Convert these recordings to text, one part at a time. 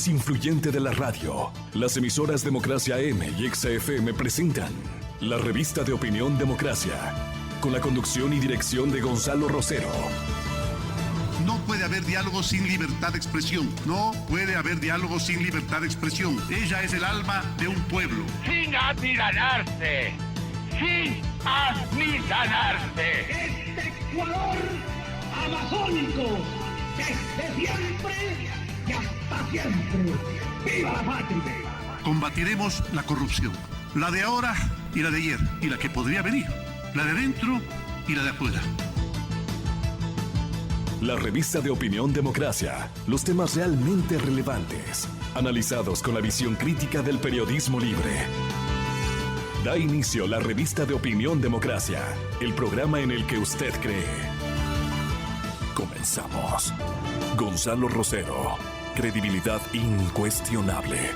más influyente de la radio, las emisoras Democracia AM y XFM presentan la revista de opinión Democracia, con la conducción y dirección de Gonzalo Rosero. No puede haber diálogo sin libertad de expresión. No puede haber diálogo sin libertad de expresión. Ella es el alma de un pueblo. Sin amilanarse. Sin amilanarse. Este Ecuador amazónico, desde siempre y hasta siempre. ¡Viva la patria! Combatiremos la corrupción. La de ahora y la de ayer. Y la que podría venir. La de adentro y la de afuera. La revista de opinión Democracia. Los temas realmente relevantes. Analizados con la visión crítica del periodismo libre. Da inicio la revista de opinión Democracia. El programa en el que usted cree. Comenzamos. Gonzalo Rosero. Credibilidad incuestionable.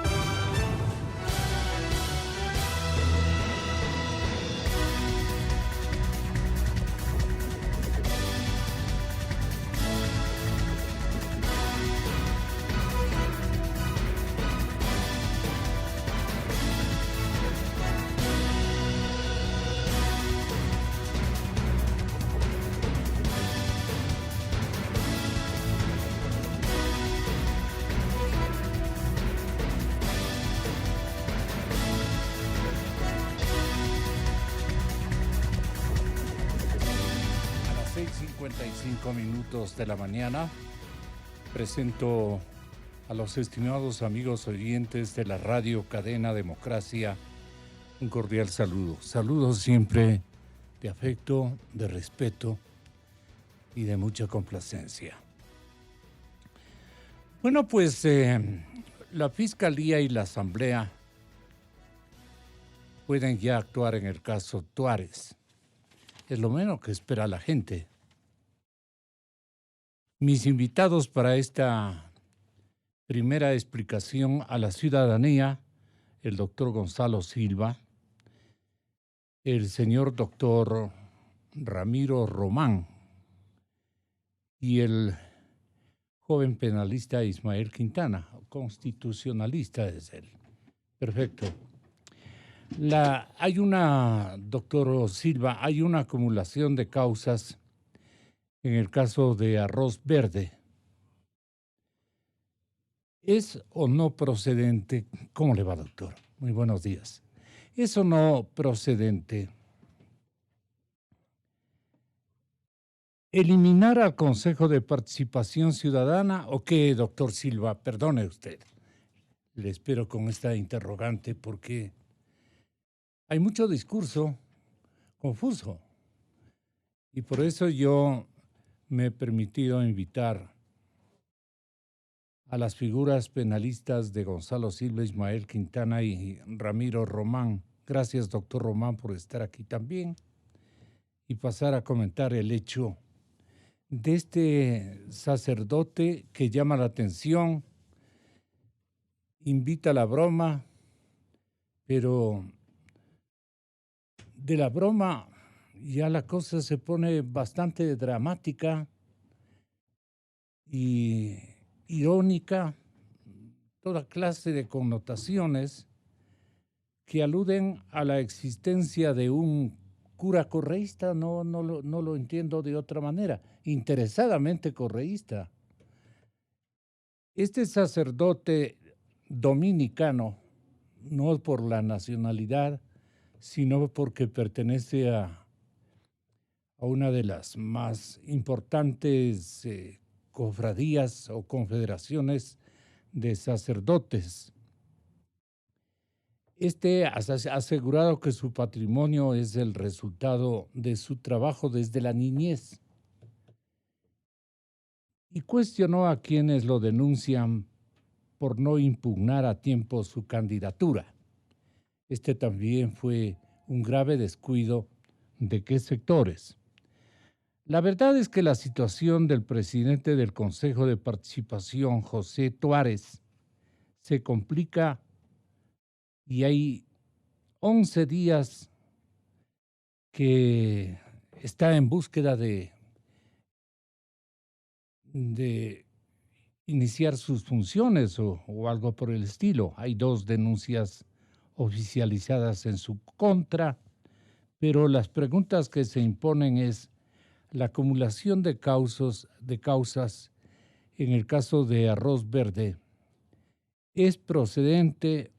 De la mañana, presento a los estimados amigos oyentes de la radio Cadena Democracia un cordial saludo. Saludos siempre de afecto, de respeto y de mucha complacencia. Bueno, pues la Fiscalía y la Asamblea pueden ya actuar en el caso Tuárez. Es lo menos que espera la gente. Mis invitados para esta primera explicación a la ciudadanía, el doctor Gonzalo Silva, el señor doctor Ramiro Román y el joven penalista Ismael Quintana, constitucionalista es él. Perfecto. Doctor Silva, hay una acumulación de causas en el caso de Arroz Verde. ¿Es o no procedente? ¿Cómo le va, doctor? Muy buenos días. ¿Es o no procedente eliminar al Consejo de Participación Ciudadana o qué, doctor Silva? Perdone usted. Le espero con esta interrogante porque hay mucho discurso confuso y por eso yo me he permitido invitar a las figuras penalistas de Gonzalo Silva, Ismael Quintana y Ramiro Román. Gracias, doctor Román, por estar aquí también y pasar a comentar el hecho de este sacerdote que llama la atención, invita a la broma, pero de la broma ya la cosa se pone bastante dramática y irónica, toda clase de connotaciones que aluden a la existencia de un cura correísta, no lo entiendo de otra manera, interesadamente correísta. Este sacerdote dominicano, no por la nacionalidad, sino porque pertenece a una de las más importantes cofradías o confederaciones de sacerdotes. Ha asegurado que su patrimonio es el resultado de su trabajo desde la niñez y cuestionó a quienes lo denuncian por no impugnar a tiempo su candidatura. Este también fue un grave descuido de qué sectores. La verdad es que la situación del presidente del Consejo de Participación, José Tuárez, se complica y hay 11 días que está en búsqueda de iniciar sus funciones o algo por el estilo. Hay 2 denuncias oficializadas en su contra, pero las preguntas que se imponen es la acumulación de causas en el caso de Arroz Verde. ¿Es procedente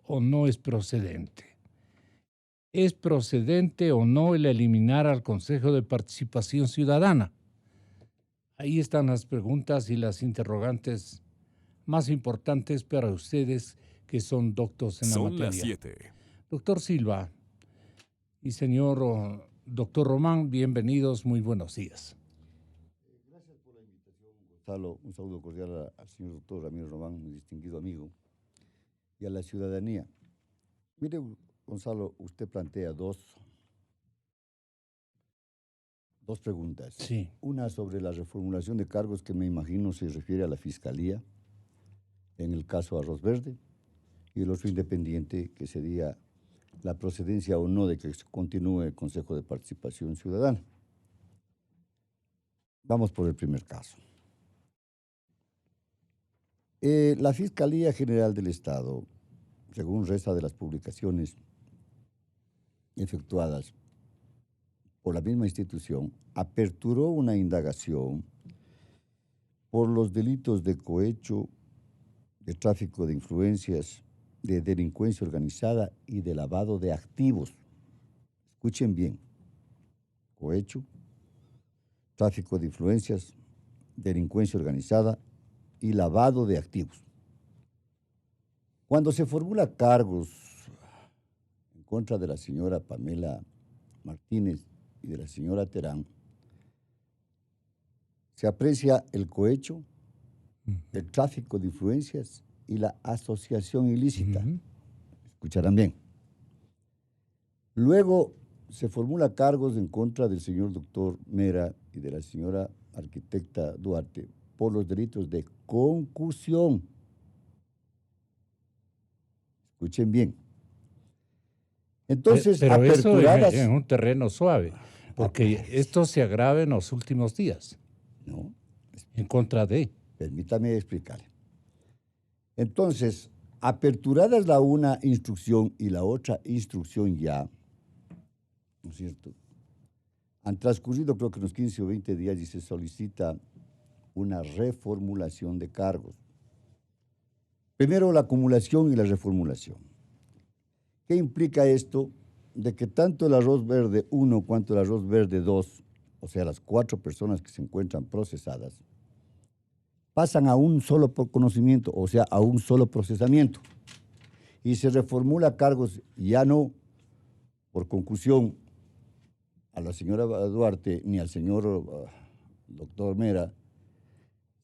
o no es procedente? ¿Es procedente o no el eliminar al Consejo de Participación Ciudadana? Ahí están las preguntas y las interrogantes más importantes para ustedes que son doctos en la materia. Son las 7. Doctor Silva y señor doctor Román, bienvenidos, muy buenos días. Gracias por la invitación, Gonzalo. Un saludo cordial al señor doctor Ramiro Román, mi distinguido amigo, y a la ciudadanía. Mire, Gonzalo, usted plantea dos preguntas. Sí. Una sobre la reformulación de cargos que me imagino se refiere a la Fiscalía, en el caso Arroz Verde, y el otro independiente que sería la procedencia o no de que continúe el Consejo de Participación Ciudadana. Vamos por el primer caso. La Fiscalía General del Estado, según resta de las publicaciones efectuadas por la misma institución, aperturó una indagación por los delitos de cohecho, de tráfico de influencias, de delincuencia organizada y de lavado de activos. Escuchen bien: cohecho, tráfico de influencias, delincuencia organizada y lavado de activos. Cuando se formula cargos en contra de la señora Pamela Martínez y de la señora Terán, se aprecia el cohecho, el tráfico de influencias y la asociación ilícita. Escucharán bien. Luego se formula cargos en contra del señor doctor Mera y de la señora arquitecta Duarte por los delitos de concusión. Escuchen bien. Entonces, pero aperturadas... eso es un terreno suave, porque esto se agrava en los últimos días. No. En contra de... Permítame explicarle. Entonces, aperturadas la una instrucción y la otra instrucción ya, ¿no es cierto? Han transcurrido creo que unos 15 o 20 días y se solicita una reformulación de cargos. Primero la acumulación y la reformulación. ¿Qué implica esto? De que tanto el Arroz Verde 1 cuanto el Arroz Verde 2, o sea, las 4 personas que se encuentran procesadas, pasan a un solo conocimiento, o sea, a un solo procesamiento. Y se reformula cargos ya no por concusión a la señora Duarte ni al señor doctor Mera,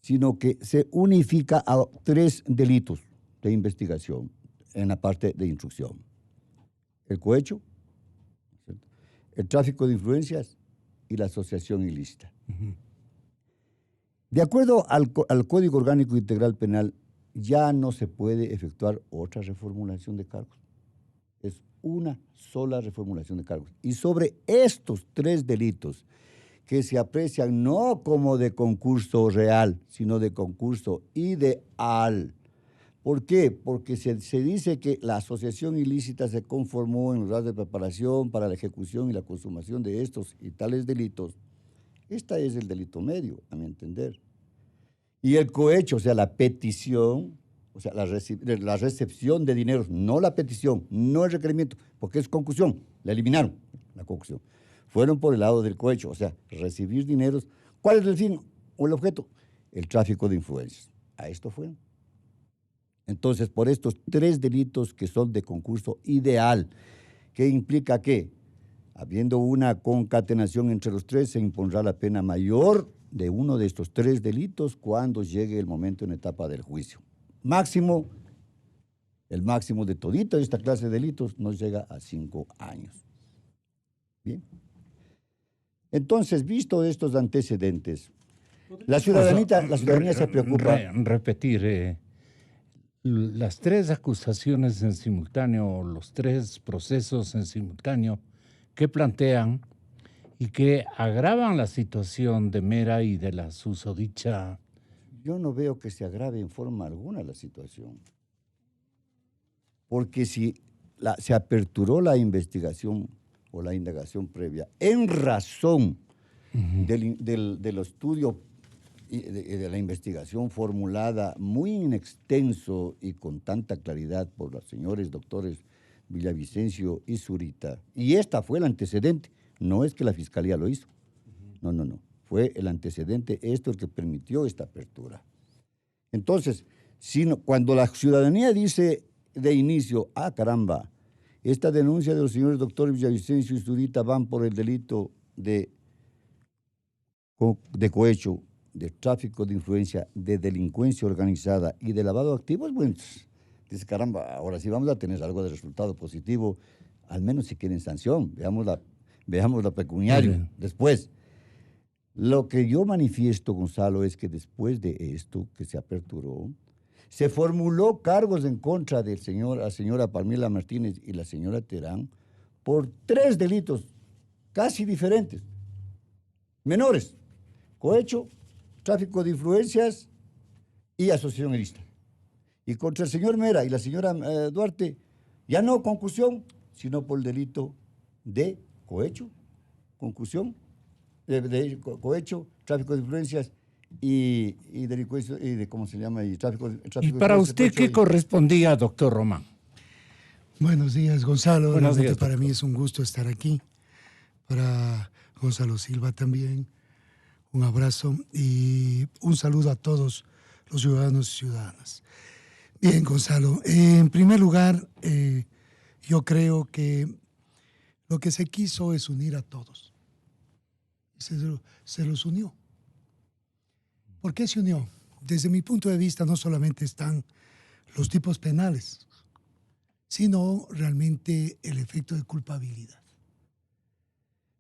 sino que se unifica a 3 delitos de investigación en la parte de instrucción: el cohecho, el tráfico de influencias y la asociación ilícita. De acuerdo al Código Orgánico Integral Penal, ya no se puede efectuar otra reformulación de cargos. Es una sola reformulación de cargos. Y sobre estos 3 delitos que se aprecian no como de concurso real, sino de concurso ideal. ¿Por qué? Porque se dice que la asociación ilícita se conformó en lugar de preparación para la ejecución y la consumación de estos y tales delitos. Este es el delito medio, a mi entender. Y el cohecho, o sea, la petición, o sea, la recepción de dineros, no la petición, no el requerimiento, porque es concusión, la eliminaron, la concusión. Fueron por el lado del cohecho, o sea, recibir dineros. ¿Cuál es el fin o el objeto? El tráfico de influencias. A esto fueron. Entonces, por estos 3 delitos que son de concurso ideal, ¿qué implica que? Habiendo una concatenación entre los 3, se impondrá la pena mayor de uno de estos 3 delitos cuando llegue el momento en etapa del juicio. Máximo, el máximo de todita esta clase de delitos nos llega a 5 años. Bien. Entonces, visto estos antecedentes, la ciudadanía se preocupa. Repetir, las 3 acusaciones en simultáneo, los 3 procesos en simultáneo que plantean y que agravan la situación de Mera y de la susodicha yo no veo que se agrave en forma alguna la situación. Porque si se aperturó la investigación o la indagación previa en razón del estudio y de la investigación formulada muy en extenso y con tanta claridad por los señores doctores Villavicencio y Zurita, y esta fue el antecedente, no es que la Fiscalía lo hizo, no, fue el antecedente, esto el que permitió esta apertura. Entonces, cuando la ciudadanía dice de inicio, caramba, esta denuncia de los señores doctores Villavicencio y Zurita van por el delito de cohecho, de tráfico de influencia, de delincuencia organizada y de lavado de activos, bueno, dice, caramba, ahora sí vamos a tener algo de resultado positivo, al menos si quieren sanción, veamos la pecuniaria después. Lo que yo manifiesto, Gonzalo, es que después de esto que se aperturó, se formuló cargos en contra de la señora Palmira Martínez y la señora Terán por 3 delitos casi diferentes, menores: cohecho, tráfico de influencias y asociación ilícita. Y contra el señor Mera y la señora Duarte, ya no concusión, sino por el delito de cohecho, cohecho, tráfico de influencias y delincuencia, y ¿cómo se llama? Y tráfico ¿Y para usted qué correspondía, doctor Román? Buenos días, Gonzalo. Buenos días, para mí es un gusto estar aquí. Para Gonzalo Silva también, un abrazo y un saludo a todos los ciudadanos y ciudadanas. Bien, Gonzalo, en primer lugar, yo creo que lo que se quiso es unir a todos. Se los unió. ¿Por qué se unió? Desde mi punto de vista, no solamente están los tipos penales, sino realmente el efecto de culpabilidad.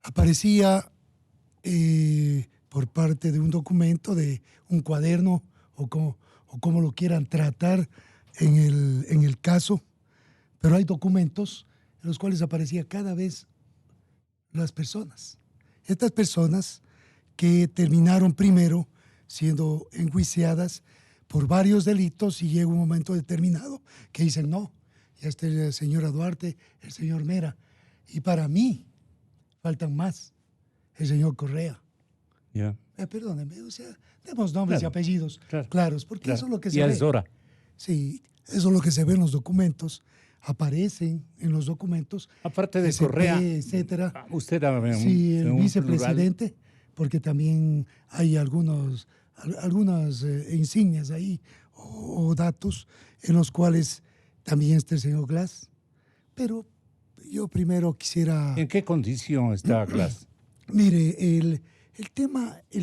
Aparecía por parte de un documento, de un cuaderno, o como lo quieran tratar en el caso, pero hay documentos en los cuales aparecía cada vez las personas. Estas personas que terminaron primero siendo enjuiciadas por varios delitos y llega un momento determinado que dicen, no, ya está la señora Duarte, el señor Mera, y para mí faltan más, el señor Correa. Yeah. Perdóneme, o sea, demos nombres y apellidos claros, porque eso es lo que se ya ve. Es hora. Sí, eso es lo que se ve en los documentos, aparecen en los documentos. Aparte de SP, Correa, etcétera. usted habla sí, el vicepresidente, porque también hay algunas insignias ahí o datos en los cuales también está el señor Glass. Pero yo primero quisiera... ¿En qué condición está Glass? Mire, el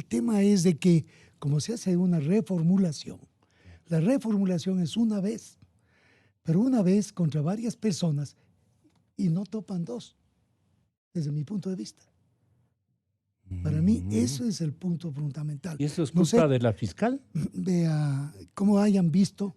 tema es de que como se hace una reformulación, la reformulación es una vez, pero una vez contra varias personas y no topan 2, desde mi punto de vista. Para mí, eso es el punto fundamental. ¿Y eso es culpa de la fiscal? Vea, como hayan visto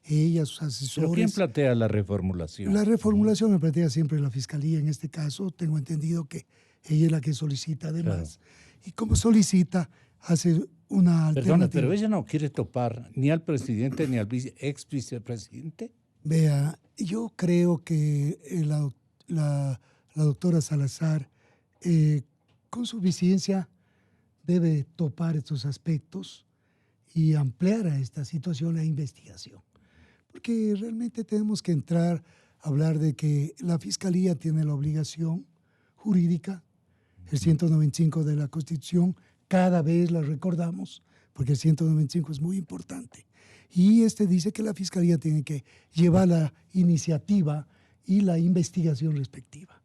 ella, sus asesores. ¿Pero quién plantea la reformulación? La reformulación la plantea siempre la fiscalía. En este caso, tengo entendido que ella es la que solicita además. Claro. Y como solicita, hace una alternativa. Perdona, pero ella no quiere topar ni al presidente ni al ex vicepresidente. Vea, yo creo que la doctora Salazar, con suficiencia, debe topar estos aspectos y ampliar a esta situación la investigación. Porque realmente tenemos que entrar a hablar de que la Fiscalía tiene la obligación jurídica, el 195 de la Constitución, cada vez la recordamos, porque el 195 es muy importante. Y dice que la Fiscalía tiene que llevar la iniciativa y la investigación respectiva.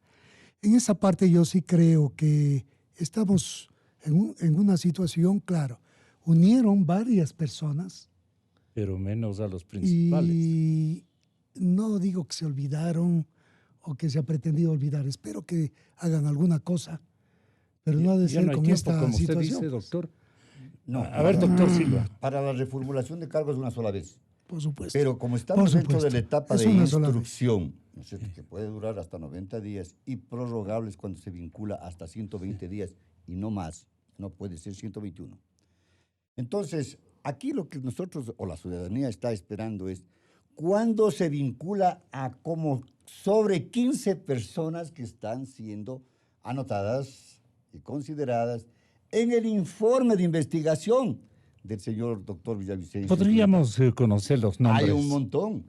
En esa parte yo sí creo que estamos en una situación, claro, unieron varias personas. Pero menos a los principales. Y no digo que se olvidaron o que se ha pretendido olvidar. Espero que hagan alguna cosa, pero no ha de ser con esta como situación. Usted dice, doctor. No, a ver, doctor Silva. Para la reformulación de cargos una sola vez. Por supuesto. Pero como estamos dentro de la etapa de instrucción, ¿no es cierto? Sí. Que puede durar hasta 90 días y prorrogables cuando se vincula hasta 120 días y no más, no puede ser 121. Entonces, aquí lo que nosotros o la ciudadanía está esperando es cuándo se vincula a como sobre 15 personas que están siendo anotadas y consideradas en el informe de investigación del señor doctor Villavicencio. Podríamos conocer los nombres. Hay un montón.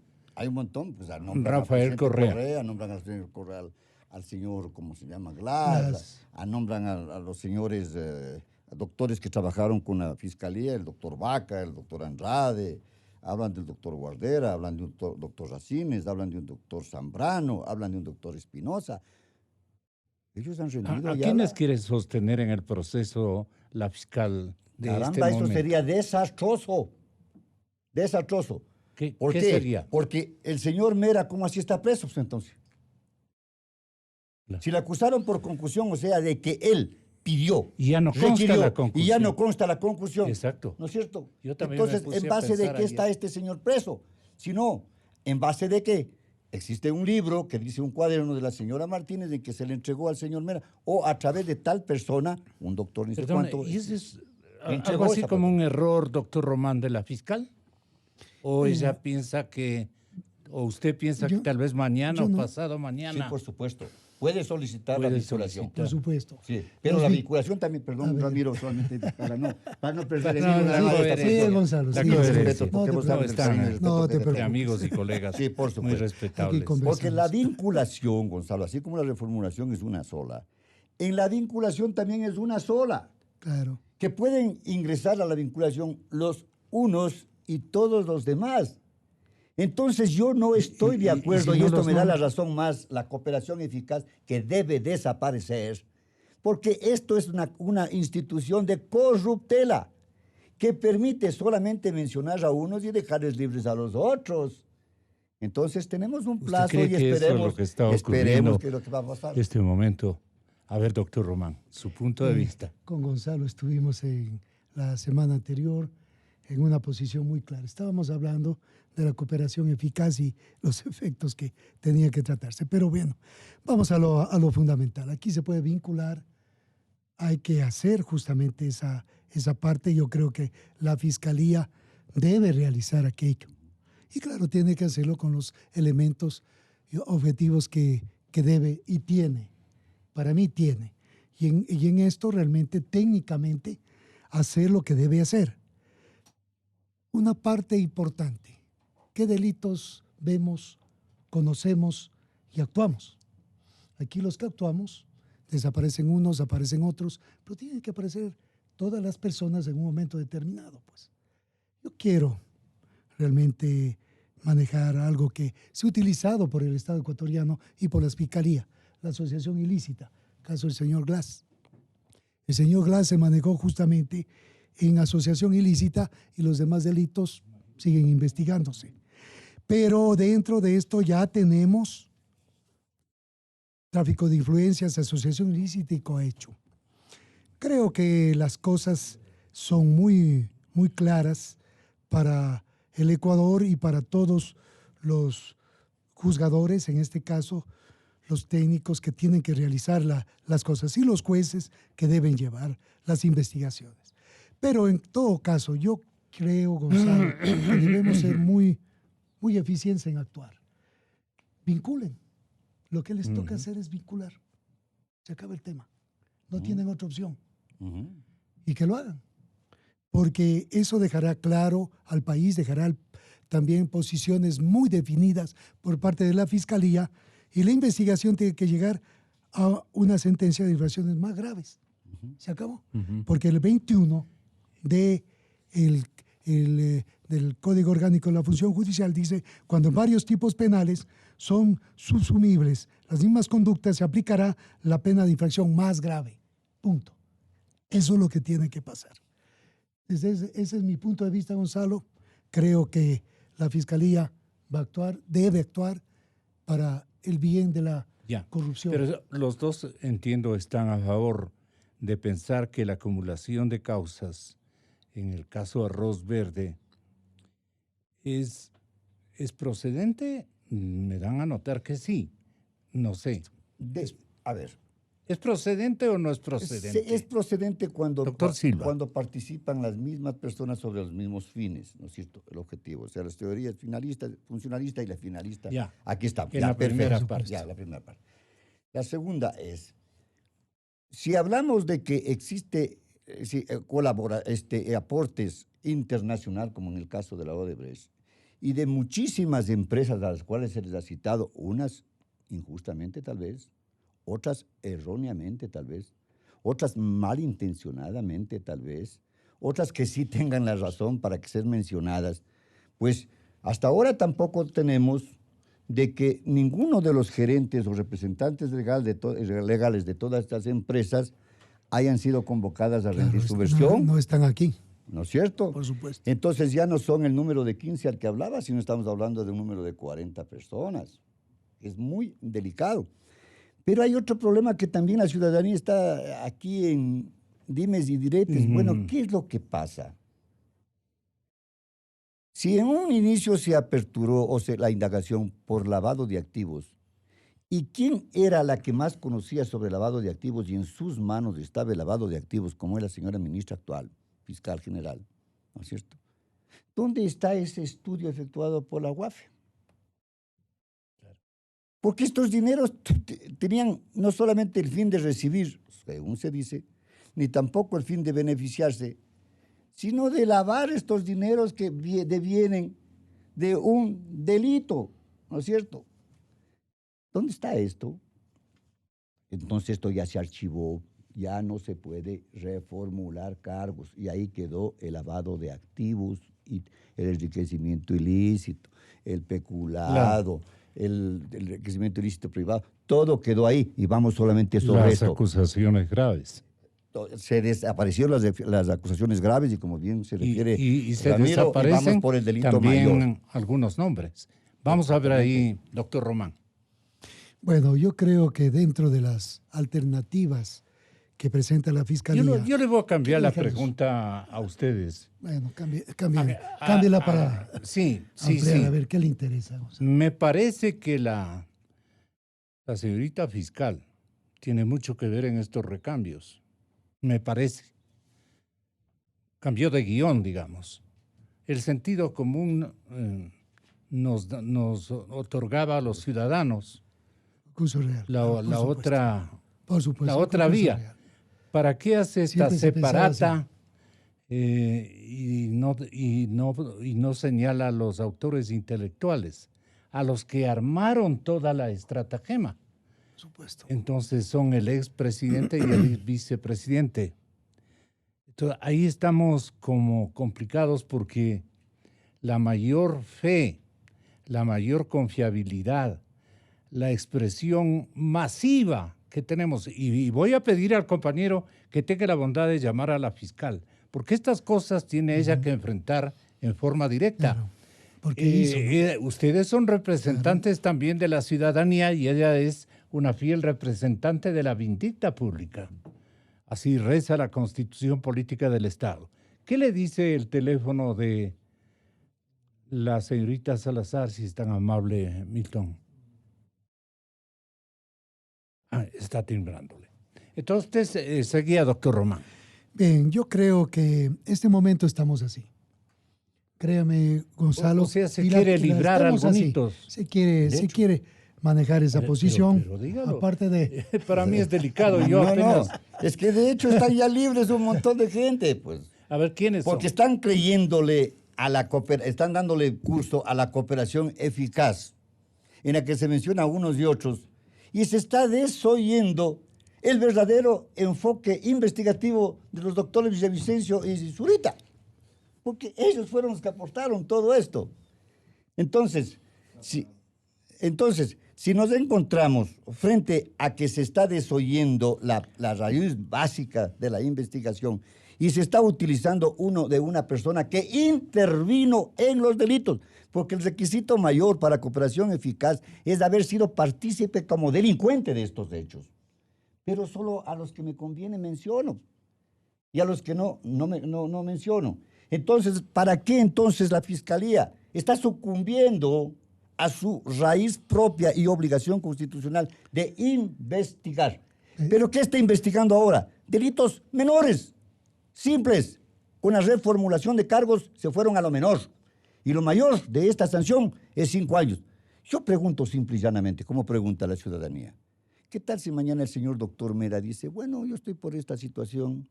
Pues, nombran Rafael al Correa. Correa, nombran al señor Correa, al señor, ¿cómo se llama? Glass, nombran a los señores doctores que trabajaron con la fiscalía, el doctor Vaca, el doctor Andrade, hablan del doctor Guardera, hablan de un doctor Racines, hablan de un doctor Zambrano, hablan de un doctor Espinosa. Ellos han rendido ¿A ya quiénes quiere sostener en el proceso la fiscal de Caramba, este esto momento? sería desastroso. Desastroso. ¿Qué ¿Por qué? sería? Porque el señor Mera, ¿cómo así está preso pues, entonces? Claro. Si le acusaron por concusión, o sea, de que él pidió, Y ya no consta requirió, la conclusión. y ya no consta la conclusión. Exacto. ¿No es cierto? Yo también me Entonces, puse ¿en a base de pensar qué está ayer. este señor preso? Si no, ¿en base de qué? Existe un libro que dice un cuaderno de la señora Martínez en que se le entregó al señor Mera, o a través de tal persona, un doctor ni sé Perdón, cuánto. ¿y ese es entregó algo así esa como persona. un error, doctor Román, de la fiscal? ¿O ella piensa que, o usted piensa que yo- tal vez mañana yo o no. pasado Sí, mañana? por supuesto. Puede solicitar la Puede vinculación. solicitar. Por supuesto. Sí, pero Los la vi- vinculación también, A perdón, ver. Ramiro, solamente para no perder el No, hilo la de esta coherencia. persona. Sí, Gonzalo, La sí, coherencia. Respeto, porque No vos te sabes del preocupes. cariño y el respeto No que te te Entre tengo. amigos y colegas Sí, por muy supuesto. respetables. Aquí con- Porque la Conversamos. vinculación, Gonzalo, así como la reformulación es una sola, en la vinculación también es una sola, Claro. que pueden ingresar a la vinculación los unos y todos los demás. Entonces yo no estoy de acuerdo, si y no esto los me da la nombra? razón más, la cooperación eficaz que debe desaparecer, porque esto es una institución de corruptela que permite solamente mencionar a unos y dejarles libres a los otros. Entonces tenemos un ¿Usted plazo cree y que eso es esperemos, lo que está ocurriendo esperemos que es lo que va a pasar. este momento? A ver, doctor Román, su punto de vista. Con Gonzalo estuvimos en la semana anterior en una posición muy clara. Estábamos hablando de la cooperación eficaz y los efectos que tenía que tratarse. Pero bueno, vamos a lo fundamental. Aquí se puede vincular, hay que hacer justamente esa parte. Yo creo que la Fiscalía debe realizar aquello. Y claro, tiene que hacerlo con los elementos y objetivos que debe y tiene. Para mí tiene. Y en esto realmente, técnicamente, hacer lo que debe hacer. Una parte importante. ¿Qué delitos vemos, conocemos y actuamos? Aquí los que actuamos, desaparecen unos, aparecen otros, pero tienen que aparecer todas las personas en un momento determinado, pues. Yo quiero realmente manejar algo que se ha utilizado por el Estado ecuatoriano y por la Fiscalía, la asociación ilícita, caso del señor Glass. El señor Glass se manejó justamente en asociación ilícita y los demás delitos siguen investigándose. Pero dentro de esto ya tenemos tráfico de influencias, asociación ilícita y cohecho. Creo que las cosas son muy, muy claras para el Ecuador y para todos los juzgadores, en este caso los técnicos que tienen que realizar las cosas y los jueces que deben llevar las investigaciones. Pero en todo caso, yo creo, Gonzalo, que debemos ser muy, muy eficientes en actuar. Vinculen. Lo que les toca hacer es vincular. Se acaba el tema. No tienen otra opción. Y que lo hagan. Porque eso dejará claro al país, dejará también posiciones muy definidas por parte de la Fiscalía, y la investigación tiene que llegar a una sentencia de infracciones más graves. Se acabó. Porque el 21 del Código Orgánico de la Función Judicial dice: cuando varios tipos penales son subsumibles las mismas conductas, se aplicará la pena de infracción más grave. Punto. Eso es lo que tiene que pasar. Ese es mi punto de vista, Gonzalo. Creo que la Fiscalía va a actuar, debe actuar para el bien de la corrupción. Pero los dos, entiendo, están a favor de pensar que la acumulación de causas, en el caso de Arroz Verde, es procedente. Me dan a notar que sí. No sé. A ver, ¿Es procedente o no es procedente? Es procedente cuando, Doctor Silva. cuando participan las mismas personas sobre los mismos fines, ¿no es cierto? El objetivo. O sea, las teorías finalistas, funcionalista y la finalista. Ya. Aquí está. En Ya, la primera perfecto. parte. Ya, la primera parte. La segunda es, si hablamos de que existe aportes internacional, como en el caso de la Odebrecht, y de muchísimas empresas a las cuales se les ha citado, unas injustamente tal vez, otras erróneamente tal vez, otras malintencionadamente tal vez, otras que sí tengan la razón para que sean mencionadas, pues hasta ahora tampoco tenemos de que ninguno de los gerentes o representantes legales de todas estas empresas hayan sido convocadas a rendir su versión. No están aquí. ¿No es cierto? Por supuesto. Entonces ya no son el número de 15 al que hablaba, sino estamos hablando de un número de 40 personas. Es muy delicado. Pero hay otro problema que también la ciudadanía está aquí en dimes y diretes. Bueno, ¿qué es lo que pasa? Si en un inicio se aperturó la indagación por lavado de activos, ¿y quién era la que más conocía sobre lavado de activos y en sus manos estaba el lavado de activos, como es la señora ministra actual, fiscal general, ¿no es cierto? ¿Dónde está ese estudio efectuado por la UAFE? Porque estos dineros tenían no solamente el fin de recibir, según se dice, ni tampoco el fin de beneficiarse, sino de lavar estos dineros que devienen de un delito, ¿no es cierto? ¿Dónde está esto? Entonces esto ya se archivó, ya no se puede reformular cargos y ahí quedó el lavado de activos y el enriquecimiento ilícito, el peculado, el enriquecimiento ilícito privado, todo quedó ahí y vamos solamente sobre Las esto. acusaciones graves. Se desaparecieron las acusaciones graves y como bien se refiere Y se Ramiro, desaparecen vamos por el delito también mayor. algunos nombres. Vamos a ver ahí, doctor Román. Bueno, yo creo que dentro de las alternativas que presenta la Fiscalía... Yo le voy a cambiar la Déjalos. pregunta a ustedes. Bueno, cámbiela para Sí, ampliar, sí. a ver qué le interesa. O sea, Me parece que la señorita fiscal tiene mucho que ver en estos recambios. Me parece. Cambió de guión, digamos. El sentido común nos otorgaba a los ciudadanos concurso real. la Por supuesto, la otra concurso vía. real. ¿Para qué hace esta Siempre se pensaba separata y no señala a los autores intelectuales, a los que armaron toda la estratagema? Por supuesto. Entonces son el expresidente y el vicepresidente. Entonces, ahí estamos como complicados porque la mayor fe, la mayor confiabilidad, la expresión masiva que tenemos, y voy a pedir al compañero que tenga la bondad de llamar a la fiscal, porque estas cosas tiene ella que enfrentar en forma directa. Claro, porque hizo, ¿no? Ustedes son representantes también de la ciudadanía y ella es una fiel representante de la vindicta pública. Así reza la Constitución Política del Estado. ¿Qué le dice el teléfono de la señorita Salazar, si es tan amable, Milton? Está timbrándole. Entonces, usted seguía, doctor Román. Bien, yo creo que en este momento estamos así. Créame, Gonzalo. O sea, se y quiere librar a estamos así. algunitos. Se quiere manejar esa posición. Pero dígalo. Aparte de... Para mí es delicado. Yo apenas... Es que de hecho están ya libres un montón de gente, pues. A ver, ¿quiénes son? Porque están creyéndole están dándole curso a la cooperación eficaz, en la que se menciona unos y otros, y se está desoyendo el verdadero enfoque investigativo de los doctores Villavicencio y Zurita, porque ellos fueron los que aportaron todo esto. Entonces, si nos encontramos frente a que se está desoyendo la raíz básica de la investigación y se está utilizando una persona que intervino en los delitos, porque el requisito mayor para cooperación eficaz es haber sido partícipe como delincuente de estos hechos. Pero solo a los que me conviene menciono y a los que no menciono. Entonces, ¿para qué entonces la Fiscalía está sucumbiendo a su raíz propia y obligación constitucional de investigar? ¿Pero qué está investigando ahora? Delitos menores, simples. Con la reformulación de cargos se fueron a lo menor. Y lo mayor de esta sanción es 5 años. Yo pregunto simple y llanamente, como pregunta la ciudadanía, ¿qué tal si mañana el señor doctor Mera dice, bueno, yo estoy por esta situación,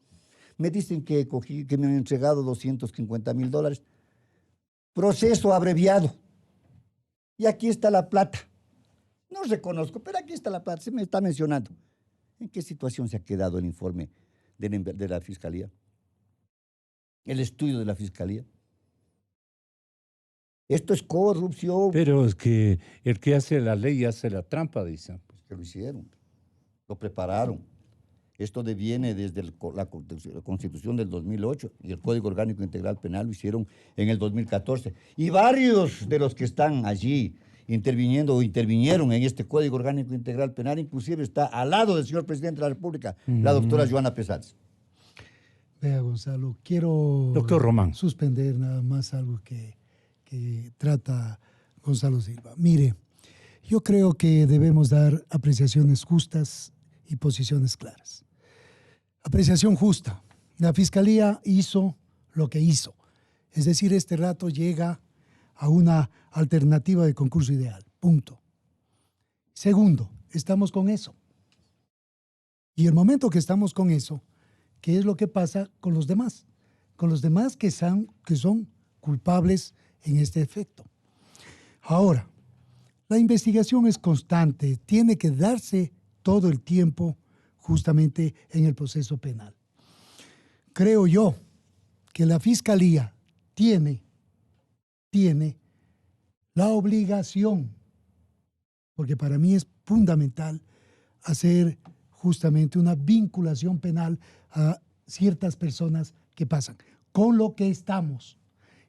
me dicen que me han entregado $250,000, proceso abreviado, y aquí está la plata? No reconozco, pero aquí está la plata, se me está mencionando. ¿En qué situación se ha quedado el informe de la Fiscalía? El estudio de la Fiscalía. Esto es corrupción. Pero es que el que hace la ley hace la trampa, dicen. Pues que lo hicieron, lo prepararon. Esto deviene desde la Constitución del 2008 y el Código Orgánico Integral Penal lo hicieron en el 2014. Y varios de los que están allí interviniendo o intervinieron en este Código Orgánico Integral Penal, inclusive está al lado del señor presidente de la República, la doctora Joana Pesats. Vea, Gonzalo, quiero Doctor Román. suspender nada más algo que trata Gonzalo Silva. Mire, yo creo que debemos dar apreciaciones justas y posiciones claras. Apreciación justa. La Fiscalía hizo lo que hizo. Es decir, este rato llega a una alternativa de concurso ideal. Punto. Segundo, estamos con eso. Y el momento que estamos con eso, ¿qué es lo que pasa con los demás? Con los demás que son culpables en este efecto. Ahora, la investigación es constante, tiene que darse todo el tiempo justamente en el proceso penal. Creo yo que la Fiscalía tiene la obligación, porque para mí es fundamental hacer justamente una vinculación penal a ciertas personas que pasan, con lo que estamos,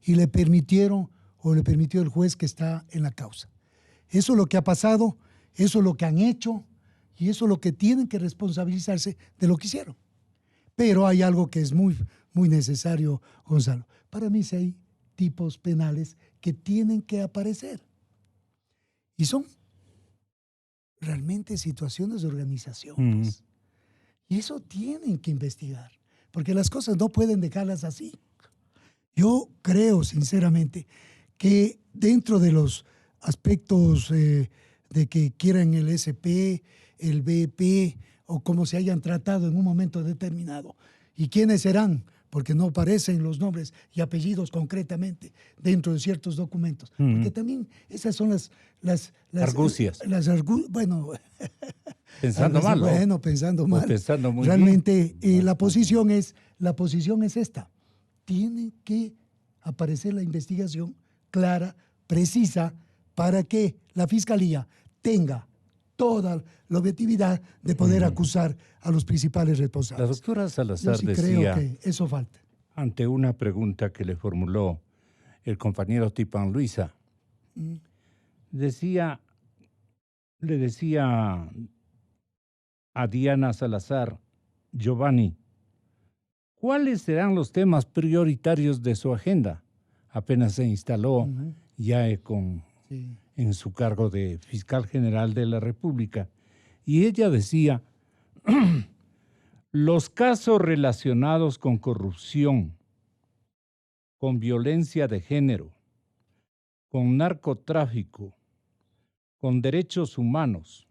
y le permitió el juez que está en la causa. Eso es lo que ha pasado, eso es lo que han hecho, y eso es lo que tienen que responsabilizarse de lo que hicieron. Pero hay algo que es muy, muy necesario, Gonzalo. Para mí sí hay tipos penales que tienen que aparecer. Y son realmente situaciones de organizaciones. Y eso tienen que investigar, porque las cosas no pueden dejarlas así. Yo creo, sinceramente, que dentro de los aspectos de que quieran el SP, el BP, o como se hayan tratado en un momento determinado, y quiénes serán, porque no aparecen los nombres y apellidos concretamente dentro de ciertos documentos. Porque también esas son las argucias. Bueno, pensando mal. Bueno, pensando mal. Pensando muy realmente bien. la posición es esta. Tiene que aparecer la investigación clara, precisa, para que la Fiscalía tenga toda la objetividad de poder acusar a los principales responsables. La doctora Salazar Yo sí decía, creo que eso falta. ante una pregunta que le formuló el compañero Tipan Luisa, le decía a Diana Salazar, Giovanni, ¿cuáles serán los temas prioritarios de su agenda? Apenas se instaló ya en su cargo de fiscal general de la República. Y ella decía, los casos relacionados con corrupción, con violencia de género, con narcotráfico, con derechos humanos,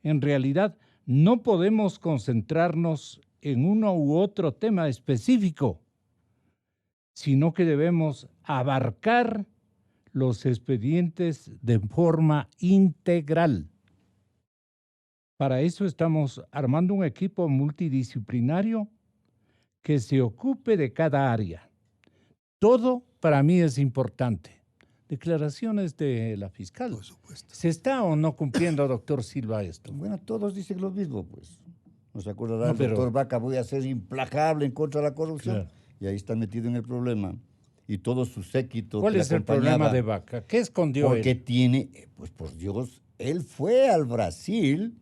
en realidad no podemos concentrarnos en uno u otro tema específico, sino que debemos abarcar los expedientes de forma integral. Para eso estamos armando un equipo multidisciplinario que se ocupe de cada área. Todo para mí es importante. Declaraciones de la fiscal. Por supuesto. ¿Se está o no cumpliendo, doctor Silva, esto? Bueno, todos dicen lo mismo, pues. Nos acordará No, el doctor Vaca, voy a ser implacable en contra de la corrupción. Claro. Y ahí está metido en el problema. Y todo su séquito. ¿Cuál que le es el problema acompañaba, de Vaca? ¿Qué escondió porque él? tiene, pues por Dios, él fue al Brasil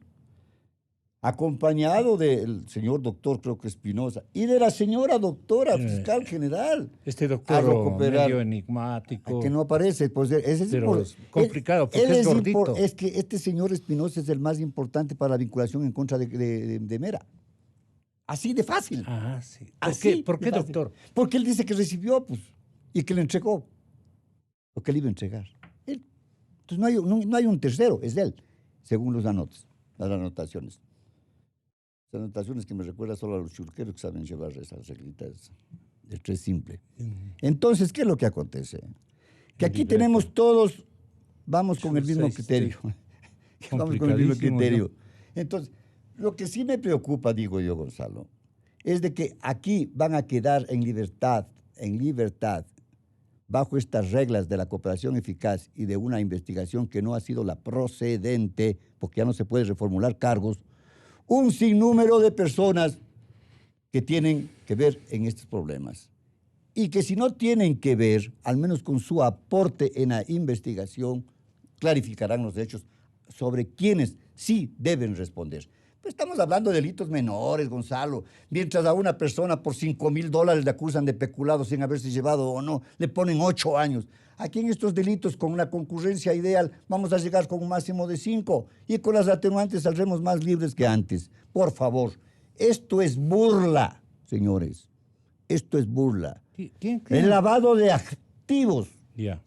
acompañado del señor doctor, creo que Espinosa, y de la señora doctora fiscal general. Este doctor medio enigmático. Que no aparece, pues ese pero es complicado, porque es gordito. Es que este señor Espinosa es el más importante para la vinculación en contra de Mera. Así de fácil. Ah, sí. ¿Por qué, doctor? Porque él dice que recibió, pues, y que le entregó lo que le iba a entregar. Él. Entonces no hay un tercero, es él, según las anotaciones. Las anotaciones que me recuerdan solo a los churqueros que saben llevar esas reglitas del tres simple. Entonces, ¿qué es lo que acontece? Que aquí tenemos todos, vamos con el mismo criterio. Vamos con el mismo criterio. Entonces, lo que sí me preocupa, digo yo, Gonzalo, es de que aquí van a quedar en libertad, bajo estas reglas de la cooperación eficaz y de una investigación que no ha sido la procedente, porque ya no se puede reformular cargos, un sinnúmero de personas que tienen que ver en estos problemas. Y que si no tienen que ver, al menos con su aporte en la investigación, clarificarán los hechos sobre quienes sí deben responder. Pero estamos hablando de delitos menores, Gonzalo. Mientras a una persona por $5,000 le acusan de peculado sin haberse llevado o no, le ponen 8 años. Aquí en estos delitos, con una concurrencia ideal, vamos a llegar con un máximo de 5 y con las atenuantes saldremos más libres que antes. Por favor, esto es burla, señores. Esto es burla. El lavado de activos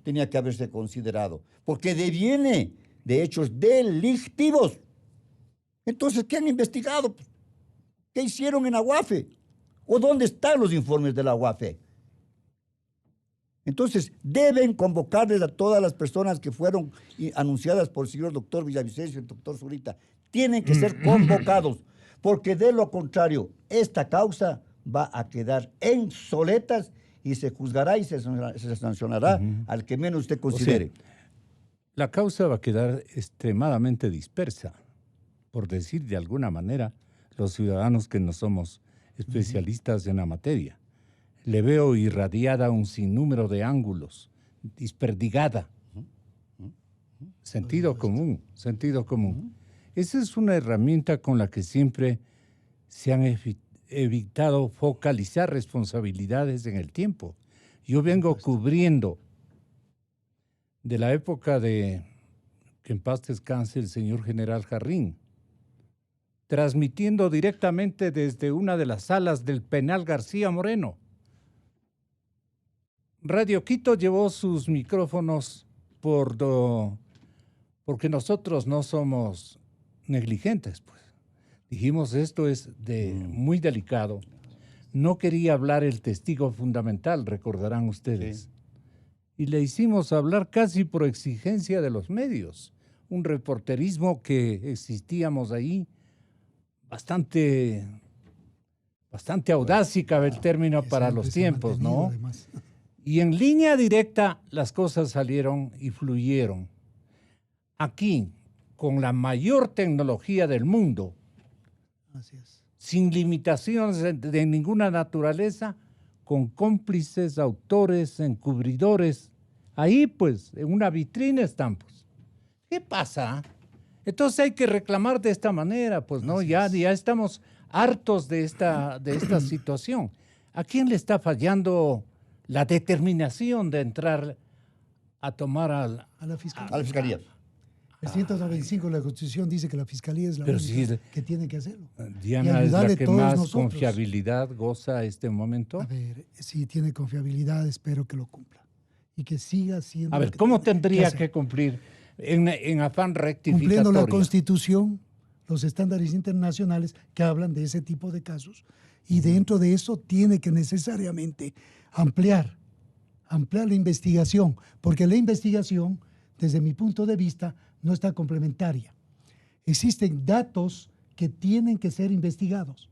tenía que haberse considerado, porque deviene de hechos delictivos. Entonces, ¿qué han investigado? ¿Qué hicieron en Aguafe? ¿O dónde están los informes de la Aguafe? Entonces, deben convocarles a todas las personas que fueron anunciadas por el señor doctor Villavicencio y el doctor Zurita. Tienen que ser convocados, porque de lo contrario, esta causa va a quedar en soletas y se juzgará y se sancionará al que menos usted considere. O sea, la causa va a quedar extremadamente dispersa, por decir de alguna manera, los ciudadanos que no somos especialistas en la materia. Le veo irradiada un sinnúmero de ángulos, desperdigada. Sentido común. Esa es una herramienta con la que siempre se han evitado focalizar responsabilidades en el tiempo. Yo vengo cubriendo de la época de que en paz descanse el señor general Jarrín, transmitiendo directamente desde una de las salas del penal García Moreno. Radio Quito llevó sus micrófonos porque nosotros no somos negligentes, pues. Dijimos, esto es muy delicado. No quería hablar el testigo fundamental, recordarán ustedes. Sí. Y le hicimos hablar casi por exigencia de los medios. Un reporterismo que existíamos ahí, bastante audaz, si cabe el término, para los tiempos, ¿no? Además. Y en línea directa las cosas salieron y fluyeron. Aquí, con la mayor tecnología del mundo, así es, sin limitaciones de ninguna naturaleza, con cómplices, autores, encubridores, ahí pues, en una vitrina están, pues. ¿Qué pasa? Entonces hay que reclamar de esta manera, pues, ¿no? Ya estamos hartos de esta situación. ¿A quién le está fallando la determinación de entrar a tomar a la fiscalía? El 195 de la Constitución dice que la Fiscalía es la única que tiene que hacerlo. Diana es la que más confiabilidad goza este momento. A ver, si tiene confiabilidad, espero que lo cumpla. Y que siga siendo... A ver, ¿cómo tendría que cumplir en afán rectificatorio? Cumpliendo la Constitución, los estándares internacionales que hablan de ese tipo de casos. Y dentro de eso tiene que necesariamente ampliar la investigación. Porque la investigación, desde mi punto de vista, no está complementaria. Existen datos que tienen que ser investigados.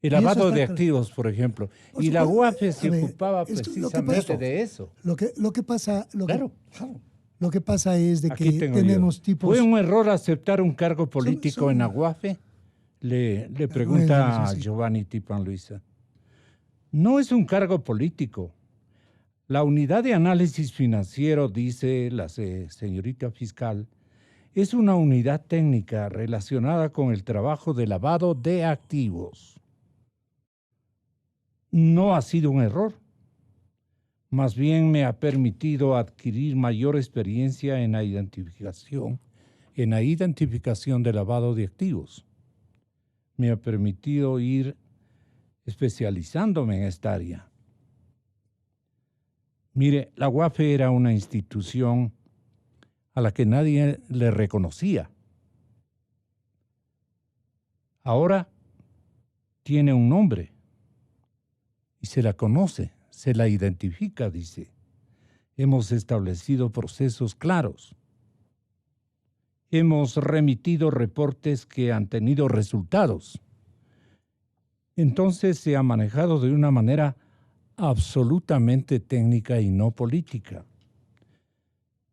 El lavado de activos, por ejemplo. Y la UAFE se ocupaba precisamente de eso. Lo que pasa es de que tenemos tipos... ¿Fue un error aceptar un cargo político en la UAFE? Le pregunta a Giovanni Tipan Luisa. No es un cargo político. La unidad de análisis financiero, dice la señorita fiscal, es una unidad técnica relacionada con el trabajo de lavado de activos. No ha sido un error. Más bien me ha permitido adquirir mayor experiencia en la identificación de lavado de activos. Me ha permitido ir especializándome en esta área. Mire, la UAFE era una institución a la que nadie le reconocía. Ahora tiene un nombre y se la conoce, se la identifica, dice. Hemos establecido procesos claros. Hemos remitido reportes que han tenido resultados. Entonces se ha manejado de una manera absolutamente técnica y no política.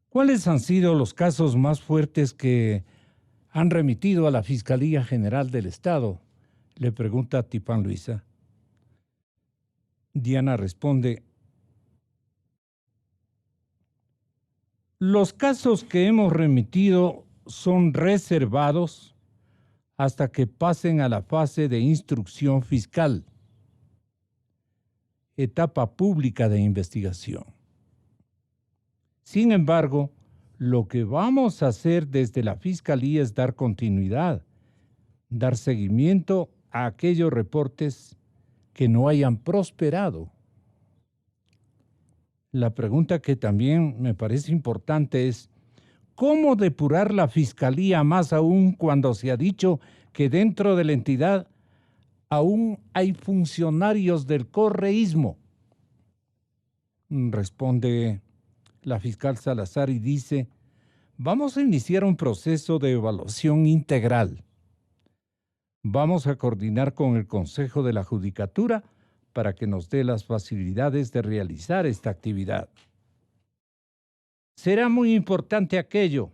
¿Cuáles han sido los casos más fuertes que han remitido a la Fiscalía General del Estado? Le pregunta Tipán Luisa. Diana responde: los casos que hemos remitido son reservados hasta que pasen a la fase de instrucción fiscal, etapa pública de investigación. Sin embargo, lo que vamos a hacer desde la Fiscalía es dar continuidad, dar seguimiento a aquellos reportes que no hayan prosperado. La pregunta que también me parece importante es: ¿cómo depurar la Fiscalía, más aún cuando se ha dicho que dentro de la entidad aún hay funcionarios del correísmo? Responde la fiscal Salazar y dice: vamos a iniciar un proceso de evaluación integral. Vamos a coordinar con el Consejo de la Judicatura para que nos dé las facilidades de realizar esta actividad. Será muy importante aquello,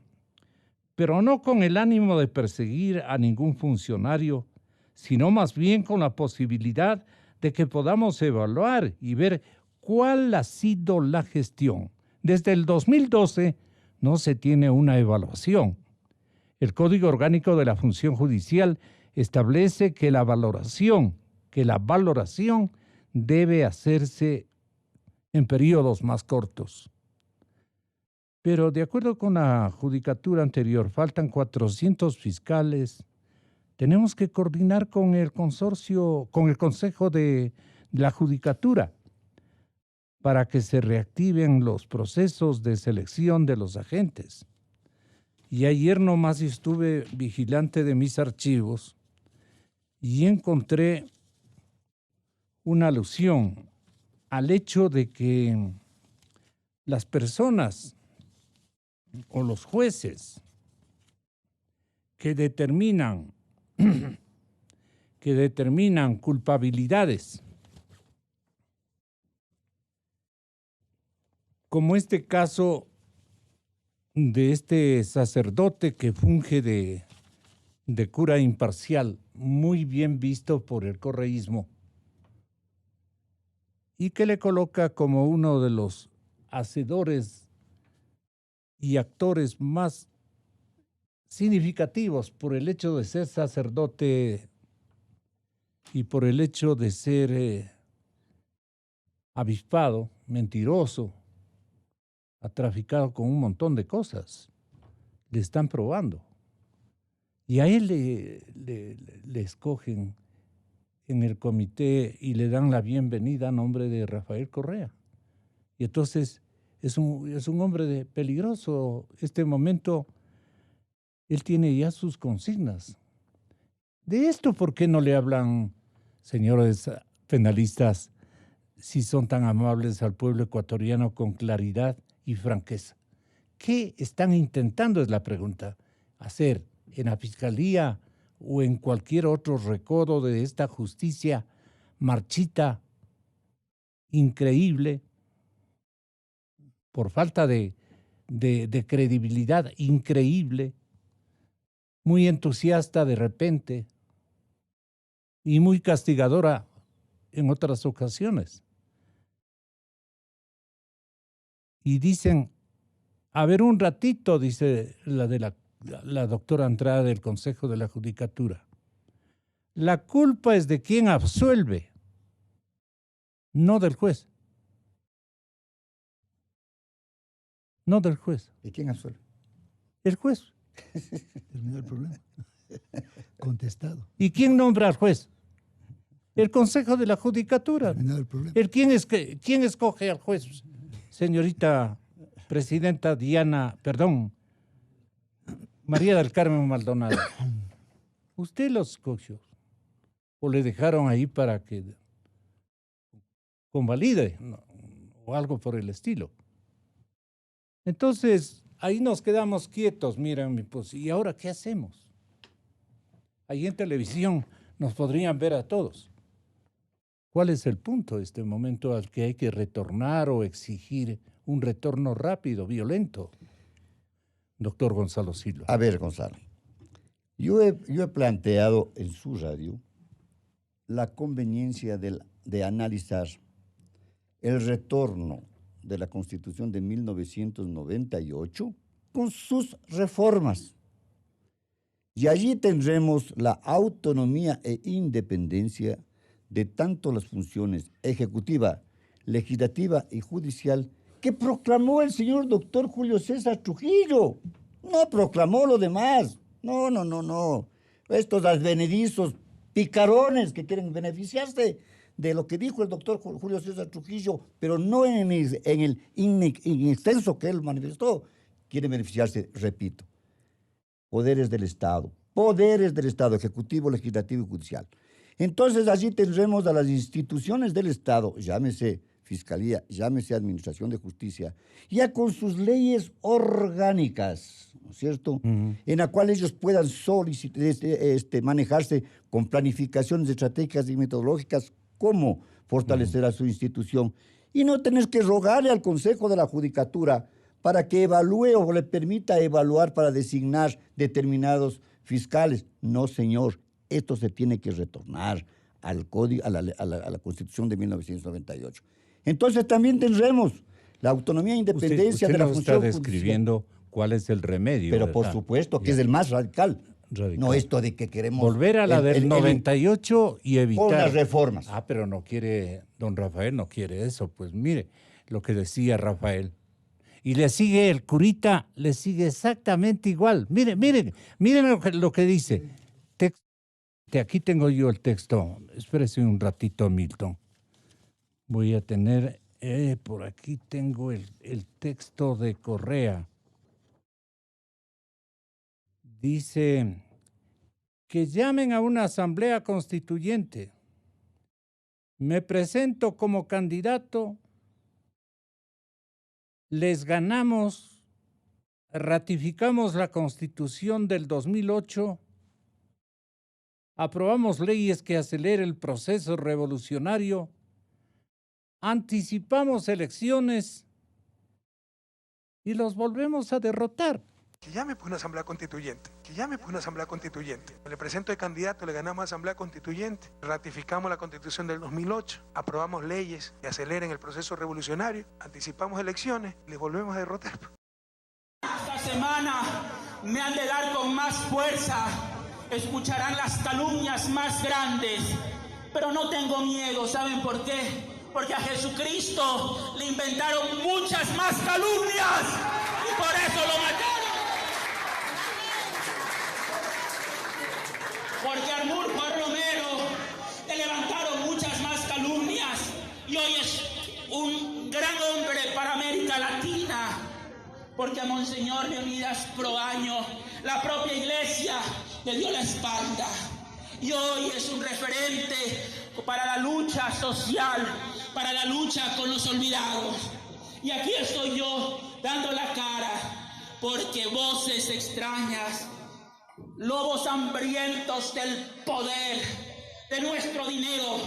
pero no con el ánimo de perseguir a ningún funcionario, sino más bien con la posibilidad de que podamos evaluar y ver cuál ha sido la gestión. Desde el 2012 no se tiene una evaluación. El Código Orgánico de la Función Judicial establece que la valoración debe hacerse en periodos más cortos. Pero de acuerdo con la judicatura anterior, faltan 400 fiscales. Tenemos que coordinar con el consorcio, con el Consejo de la Judicatura, para que se reactiven los procesos de selección de los agentes. Y ayer nomás estuve vigilante de mis archivos y encontré una alusión al hecho de que las personas o los jueces que determinan culpabilidades, como este caso de este sacerdote que funge de cura imparcial, muy bien visto por el correísmo, y que le coloca como uno de los hacedores y actores más significativos por el hecho de ser sacerdote y por el hecho de ser avispado, mentiroso, ha traficado con un montón de cosas. Le están probando. Y a él le escogen en el comité y le dan la bienvenida a nombre de Rafael Correa. Y entonces es un hombre peligroso. Este momento, él tiene ya sus consignas. De esto, ¿por qué no le hablan, señores penalistas, si son tan amables al pueblo ecuatoriano con claridad y franqueza? ¿Qué están intentando, es la pregunta, hacer en la Fiscalía o en cualquier otro recodo de esta justicia marchita, increíble, por falta de credibilidad, increíble, muy entusiasta de repente y muy castigadora en otras ocasiones? Y dicen: a ver, un ratito, dice la de la doctora Andrade del Consejo de la Judicatura. La culpa es de quien absuelve, no del juez. No del juez. ¿De quién absuelve? El juez. Terminó el problema. Contestado. ¿Y quién nombra al juez? El Consejo de la Judicatura. Terminado el problema. ¿Quién escoge al juez? Señorita Presidenta María del Carmen Maldonado. ¿Usted los escogió? ¿O le dejaron ahí para que convalide? No, o algo por el estilo. Entonces, ahí nos quedamos quietos, miren, pues, ¿y ahora qué hacemos? Ahí en televisión nos podrían ver a todos. ¿Cuál es el punto de este momento al que hay que retornar o exigir un retorno rápido, violento? Doctor Gonzalo Silva. A ver, Gonzalo, yo he planteado en su radio la conveniencia de analizar el retorno de la Constitución de 1998 con sus reformas. Y allí tendremos la autonomía e independencia de tanto las funciones ejecutiva, legislativa y judicial que proclamó el señor doctor Julio César Trujillo. No proclamó lo demás. No. Estos advenedizos picarones que quieren beneficiarse de lo que dijo el doctor Julio César Trujillo, pero no en el extenso que él manifestó, quieren beneficiarse, repito, poderes del Estado, ejecutivo, legislativo y judicial. Entonces allí tendremos a las instituciones del Estado, llámese Fiscalía, llámese Administración de Justicia, ya con sus leyes orgánicas, ¿no es cierto? En la cual ellos puedan manejarse con planificaciones estratégicas y metodológicas, cómo fortalecer a su institución, y no tener que rogarle al Consejo de la Judicatura para que evalúe o le permita evaluar para designar determinados fiscales. No, señor, esto se tiene que retornar al código, a la Constitución de 1998. Entonces también tendremos la autonomía e independencia usted de la nos función está describiendo judicial. cuál es el remedio. Pero ¿verdad? por supuesto que es el más radical. No esto de que queremos... Volver a la del 98 y evitar... Con las reformas. Pero no quiere, don Rafael no quiere eso. Pues mire lo que decía Rafael. Y le sigue el curita, le sigue exactamente igual. Miren lo que dice. Aquí tengo yo el texto. Espérese un ratito, Milton. Voy a tener, por aquí tengo el texto de Correa. Dice que llamen a una asamblea constituyente. Me presento como candidato. Les ganamos, ratificamos la Constitución del 2008, aprobamos leyes que aceleren el proceso revolucionario, anticipamos elecciones y los volvemos a derrotar. Que llame por una asamblea constituyente, Le presento de candidato, le ganamos asamblea constituyente, ratificamos la Constitución del 2008, aprobamos leyes que aceleren el proceso revolucionario, anticipamos elecciones, les volvemos a derrotar. Esta semana me han de dar con más fuerza, escucharán las calumnias más grandes, pero no tengo miedo, ¿saben por qué? Porque a Jesucristo le inventaron muchas más calumnias y por eso lo mataron. Porque a Arnulfo Romero le levantaron muchas más calumnias y hoy es un gran hombre para América Latina. Porque a Monseñor Leonidas Proaño la propia iglesia le dio la espalda y hoy es un referente para la lucha social, para la lucha con los olvidados. Y aquí estoy yo dando la cara porque voces extrañas, lobos hambrientos del poder, de nuestro dinero,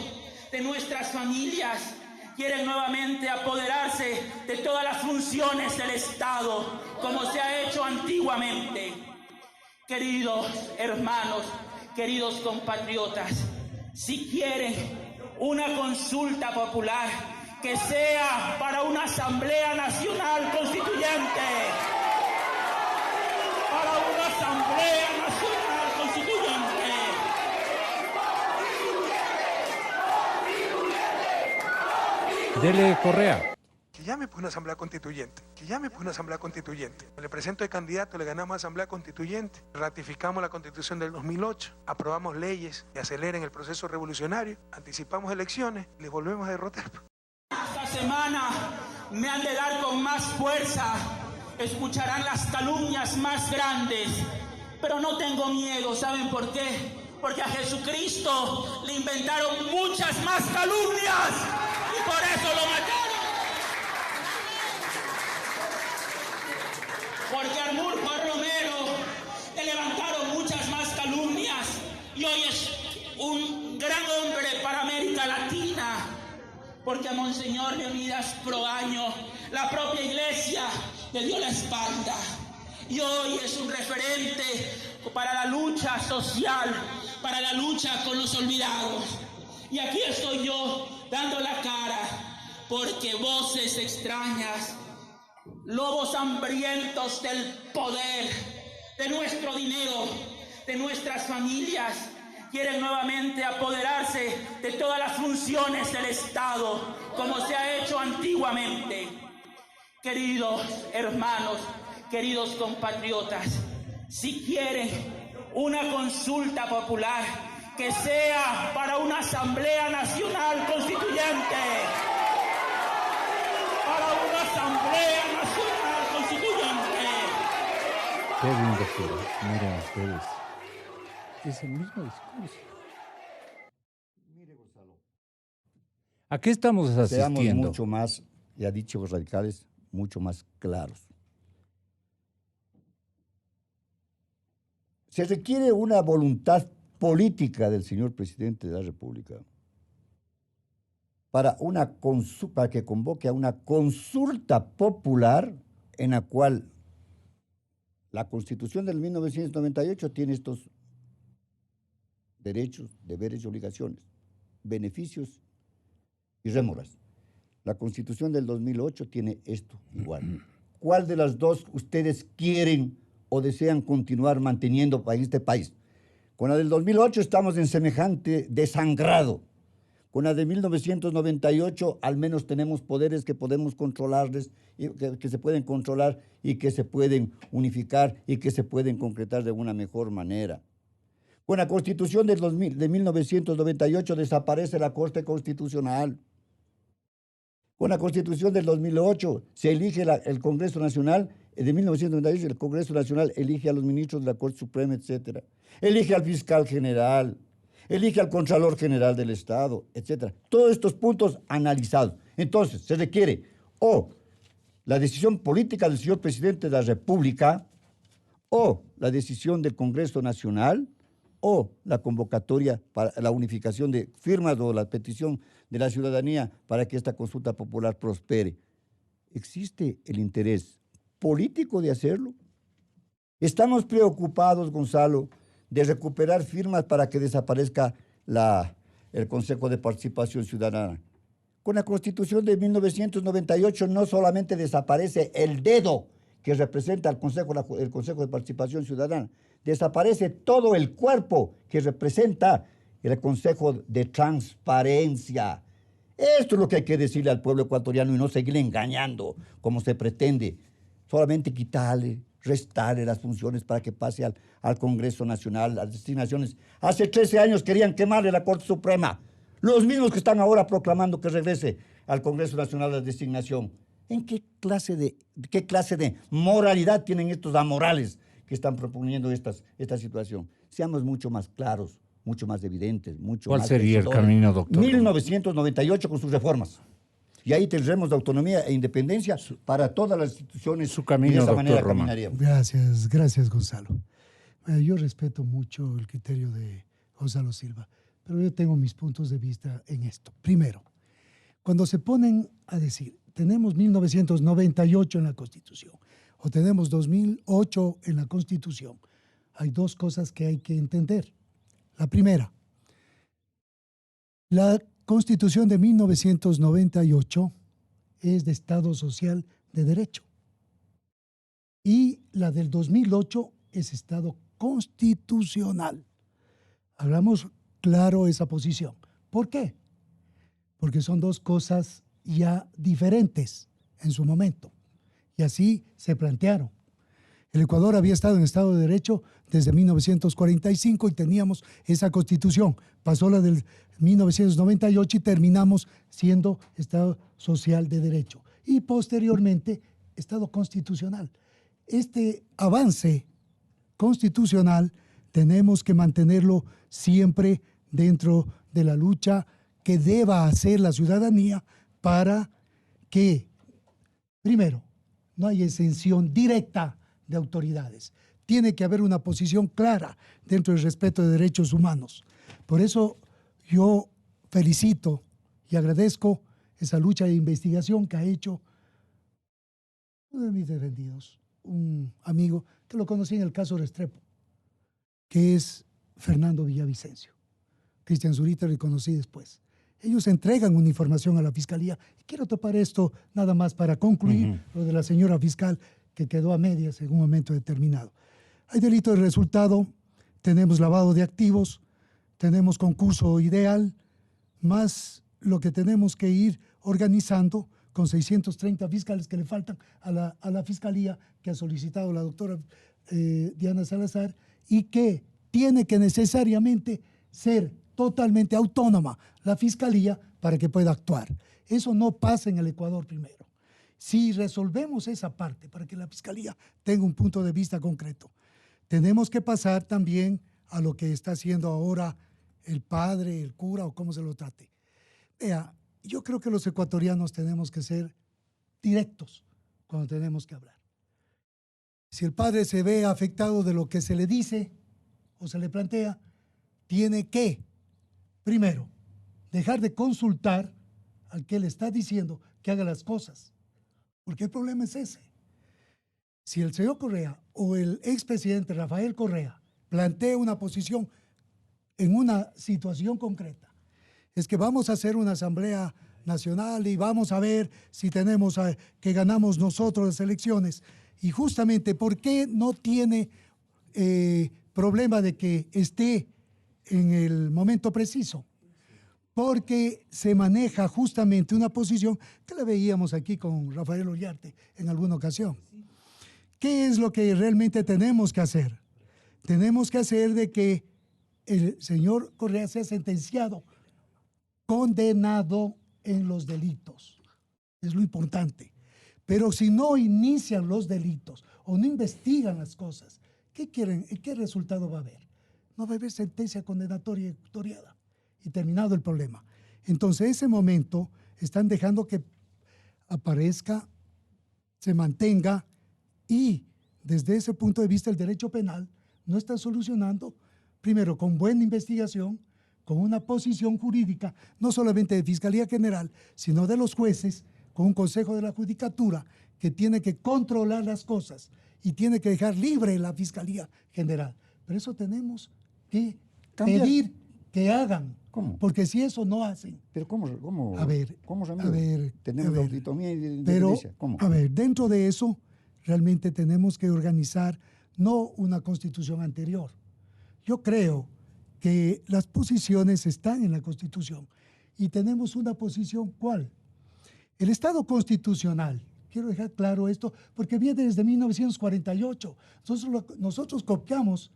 de nuestras familias, quieren nuevamente apoderarse de todas las funciones del Estado, como se ha hecho antiguamente. Queridos hermanos, queridos compatriotas, si quieren una consulta popular, que sea para una Asamblea Nacional Constituyente, para una Asamblea Dele, Correa. Que llame pues una asamblea constituyente, que llame pues una asamblea constituyente. Le presento de candidato, le ganamos asamblea constituyente, ratificamos la constitución del 2008, aprobamos leyes que aceleren el proceso revolucionario, anticipamos elecciones y les volvemos a derrotar. Esta semana me han de dar con más fuerza, escucharán las calumnias más grandes, pero no tengo miedo, ¿saben por qué? Porque a Jesucristo le inventaron muchas más calumnias y por eso lo mataron. Porque a Arnulfo Romero le levantaron muchas más calumnias y hoy es un gran hombre para América Latina. Porque a Monseñor Leonidas Proaño la propia iglesia le dio la espalda y hoy es un referente para la lucha social, para la lucha con los olvidados. Y aquí estoy yo dando la cara porque voces extrañas, lobos hambrientos del poder, de nuestro dinero, de nuestras familias, quieren nuevamente apoderarse de todas las funciones del Estado, como se ha hecho antiguamente. Queridos hermanos, queridos compatriotas, si quieren una consulta popular, que sea para una Asamblea Nacional Constituyente. Para una Asamblea Nacional Constituyente. Qué bien, doctor. Miren ustedes. Es el mismo discurso. Mire, Gonzalo. ¿A qué estamos asistiendo? Seamos mucho más, ya dicho los radicales, mucho más claros. Se requiere una voluntad política del señor presidente de la República para que convoque a una consulta popular en la cual la Constitución del 1998 tiene estos derechos, deberes y obligaciones, beneficios y rémoras. La Constitución del 2008 tiene esto igual. ¿Cuál de las dos ustedes quieren o desean continuar manteniendo en este país? Con la del 2008 estamos en semejante desangrado. Con la de 1998 al menos tenemos poderes que podemos controlarles, que se pueden controlar y que se pueden unificar y que se pueden concretar de una mejor manera. Con la Constitución de 1998 desaparece la Corte Constitucional. Con la Constitución del 2008 se elige el Congreso Nacional, de 1998 el Congreso Nacional elige a los ministros de la Corte Suprema, etc. Elige al fiscal general, elige al Contralor General del Estado, etc. Todos estos puntos analizados. Entonces, se requiere o la decisión política del señor presidente de la República, o la decisión del Congreso Nacional, o la convocatoria para la unificación de firmas o la petición de la ciudadanía para que esta consulta popular prospere. ¿Existe el interés político de hacerlo? Estamos preocupados, Gonzalo, de recuperar firmas para que desaparezca el Consejo de Participación Ciudadana. Con la Constitución de 1998 no solamente desaparece el dedo que representa el Consejo de Participación Ciudadana, desaparece todo el cuerpo que representa el Consejo de Transparencia. Esto es lo que hay que decirle al pueblo ecuatoriano y no seguirle engañando como se pretende. Solamente quitarle, restarle las funciones para que pase al Congreso Nacional, las designaciones. Hace 13 años querían quemarle la Corte Suprema. Los mismos que están ahora proclamando que regrese al Congreso Nacional la designación. ¿En qué clase de moralidad tienen estos amorales que están proponiendo esta situación? Seamos mucho más claros, mucho más evidentes, mucho más... ¿Cuál sería el camino, doctor? 1998 con sus reformas. Y ahí tendremos la autonomía e independencia para todas las instituciones. Su camino, y de esa doctor manera Roma. caminaríamos. Gracias, Gonzalo. Yo respeto mucho el criterio de Gonzalo Silva, pero yo tengo mis puntos de vista en esto. Primero, cuando se ponen a decir, tenemos 1998 en la Constitución o tenemos 2008 en la Constitución, hay dos cosas que hay que entender. La primera, la Constitución de 1998 es de Estado Social de Derecho y la del 2008 es Estado Constitucional. Hablamos claro esa posición. ¿Por qué? Porque son dos cosas ya diferentes en su momento. Y así se plantearon. El Ecuador había estado en Estado de Derecho desde 1945 y teníamos esa Constitución. Pasó la del 1998 y terminamos siendo Estado Social de Derecho. Y posteriormente, Estado Constitucional. Este avance constitucional tenemos que mantenerlo siempre dentro de la lucha que deba hacer la ciudadanía para que, primero, no haya exención directa de autoridades. Tiene que haber una posición clara dentro del respeto de derechos humanos. Por eso yo felicito y agradezco esa lucha de investigación que ha hecho uno de mis defendidos, un amigo que lo conocí en el caso Restrepo, que es Fernando Villavicencio. Cristian Zurita le conocí después. Ellos entregan una información a la Fiscalía. Y quiero topar esto nada más para concluir lo de la señora fiscal que quedó a medias en un momento determinado. Hay delito de resultado, tenemos lavado de activos, tenemos concurso ideal, más lo que tenemos que ir organizando con 630 fiscales que le faltan a la Fiscalía que ha solicitado la doctora Diana Salazar y que tiene que necesariamente ser totalmente autónoma la Fiscalía para que pueda actuar. Eso no pasa en el Ecuador primero. Si resolvemos esa parte para que la Fiscalía tenga un punto de vista concreto, tenemos que pasar también a lo que está haciendo ahora el padre, el cura o cómo se lo trate. Vea, yo creo que los ecuatorianos tenemos que ser directos cuando tenemos que hablar. Si el padre se ve afectado de lo que se le dice o se le plantea, tiene que, primero, dejar de consultar al que le está diciendo que haga las cosas. Porque el problema es ese. Si el señor Correa o el expresidente Rafael Correa plantea una posición en una situación concreta, es que vamos a hacer una asamblea nacional y vamos a ver si tenemos que ganamos nosotros las elecciones. Y justamente, ¿por qué no tiene problema de que esté en el momento preciso? Porque se maneja justamente una posición que la veíamos aquí con Rafael Ollarte en alguna ocasión. ¿Qué es lo que realmente tenemos que hacer? Tenemos que hacer de que el señor Correa sea sentenciado, condenado en los delitos. Es lo importante. Pero si no inician los delitos o no investigan las cosas, ¿qué quieren? ¿Qué resultado va a haber? No va a haber sentencia condenatoria ejecutoriada y terminado el problema. Entonces, ese momento están dejando que aparezca, se mantenga y desde ese punto de vista el derecho penal no está solucionando, primero, con buena investigación, con una posición jurídica, no solamente de Fiscalía General, sino de los jueces, con un Consejo de la Judicatura que tiene que controlar las cosas y tiene que dejar libre la Fiscalía General. Pero eso tenemos que pedir que hagan. ¿Cómo? Porque si eso no hacen... Pero ¿cómo? A ver, tenemos la autonomía y la pero, independencia. ¿Cómo? A ver, dentro de eso realmente tenemos que organizar no una constitución anterior. Yo creo que las posiciones están en la Constitución y tenemos una posición, ¿cuál? El Estado constitucional, quiero dejar claro esto, porque viene desde 1948. Nosotros copiamos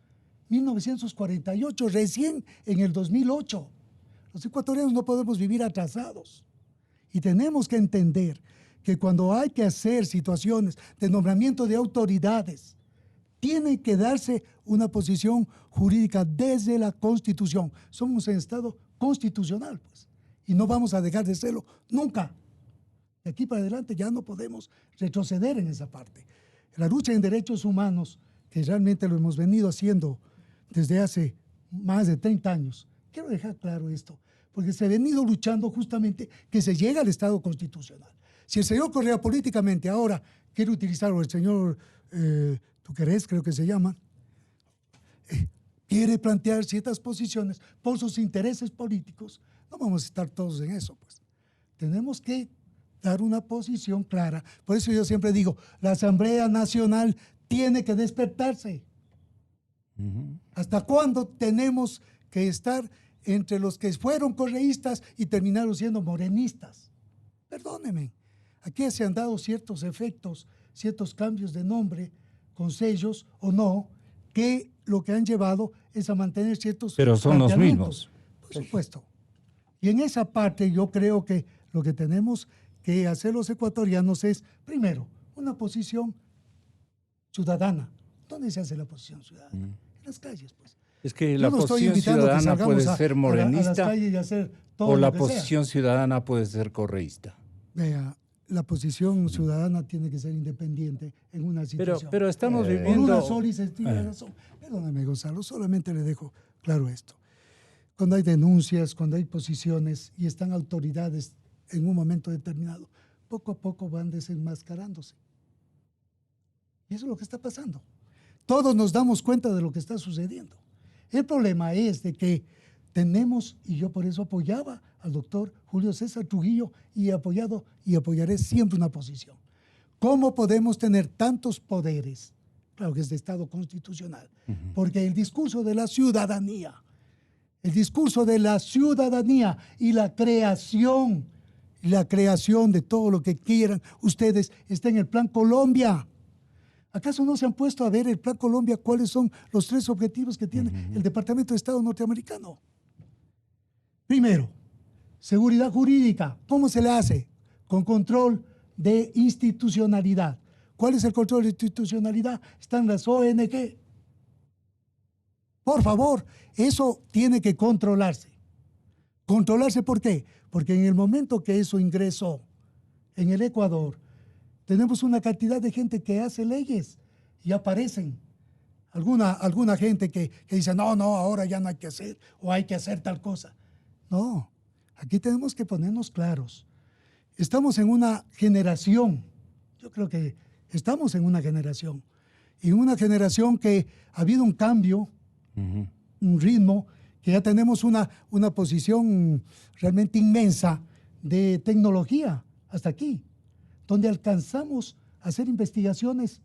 1948, recién en el 2008. Los ecuatorianos no podemos vivir atrasados. Y tenemos que entender que cuando hay que hacer situaciones de nombramiento de autoridades, tiene que darse una posición jurídica desde la Constitución. Somos un Estado constitucional, pues, y no vamos a dejar de serlo nunca. De aquí para adelante ya no podemos retroceder en esa parte. La lucha en derechos humanos, que realmente lo hemos venido haciendo desde hace más de 30 años, quiero dejar claro esto, porque se ha venido luchando justamente que se llegue al Estado constitucional. Si el señor Correa políticamente ahora quiere utilizar, o el señor Tuquerés, creo que se llama, quiere plantear ciertas posiciones por sus intereses políticos, no vamos a estar todos en eso, pues. Tenemos que dar una posición clara. Por eso yo siempre digo, la Asamblea Nacional tiene que despertarse. ¿Hasta cuándo tenemos que estar entre los que fueron correístas y terminaron siendo morenistas? Perdóneme, aquí se han dado ciertos efectos, ciertos cambios de nombre, con sellos o no, que lo que han llevado es a mantener ciertos Pero son los mismos. Por supuesto. Y en esa parte yo creo que lo que tenemos que hacer los ecuatorianos es, primero, una posición ciudadana. ¿Dónde se hace la posición ciudadana? En las calles, pues. Es que Yo la no estoy posición invitando que ciudadana salgamos puede ser a las morenista calles y hacer todo o lo la que sea. posición ciudadana puede ser correísta. Vea, la posición ciudadana tiene que ser independiente en una situación. Pero estamos Por viviendo... una sola y sencilla razón. Perdóname, Gonzalo, solamente le dejo claro esto. Cuando hay denuncias, cuando hay posiciones y están autoridades en un momento determinado, poco a poco van desenmascarándose. Y eso es lo que está pasando. Todos nos damos cuenta de lo que está sucediendo. El problema es de que tenemos, y yo por eso apoyaba al doctor Julio César Trujillo y he apoyado y apoyaré siempre una posición. ¿Cómo podemos tener tantos poderes? Claro que es de Estado constitucional, porque el discurso de la ciudadanía y la creación de todo lo que quieran ustedes está en el Plan Colombia. ¿Acaso no se han puesto a ver el Plan Colombia cuáles son los 3 objetivos que tiene el Departamento de Estado norteamericano? Primero, seguridad jurídica. ¿Cómo se le hace? Con control de institucionalidad. ¿Cuál es el control de institucionalidad? Están las ONG. Por favor, eso tiene que controlarse. ¿Controlarse por qué? Porque en el momento que eso ingresó en el Ecuador, tenemos una cantidad de gente que hace leyes y aparecen. Alguna gente que dice, no, ahora ya no hay que hacer o hay que hacer tal cosa. No, aquí tenemos que ponernos claros. Estamos en una generación, yo creo que estamos en una generación, y una generación que ha habido un cambio, un ritmo, que ya tenemos una posición realmente inmensa de tecnología hasta aquí, donde alcanzamos a hacer investigaciones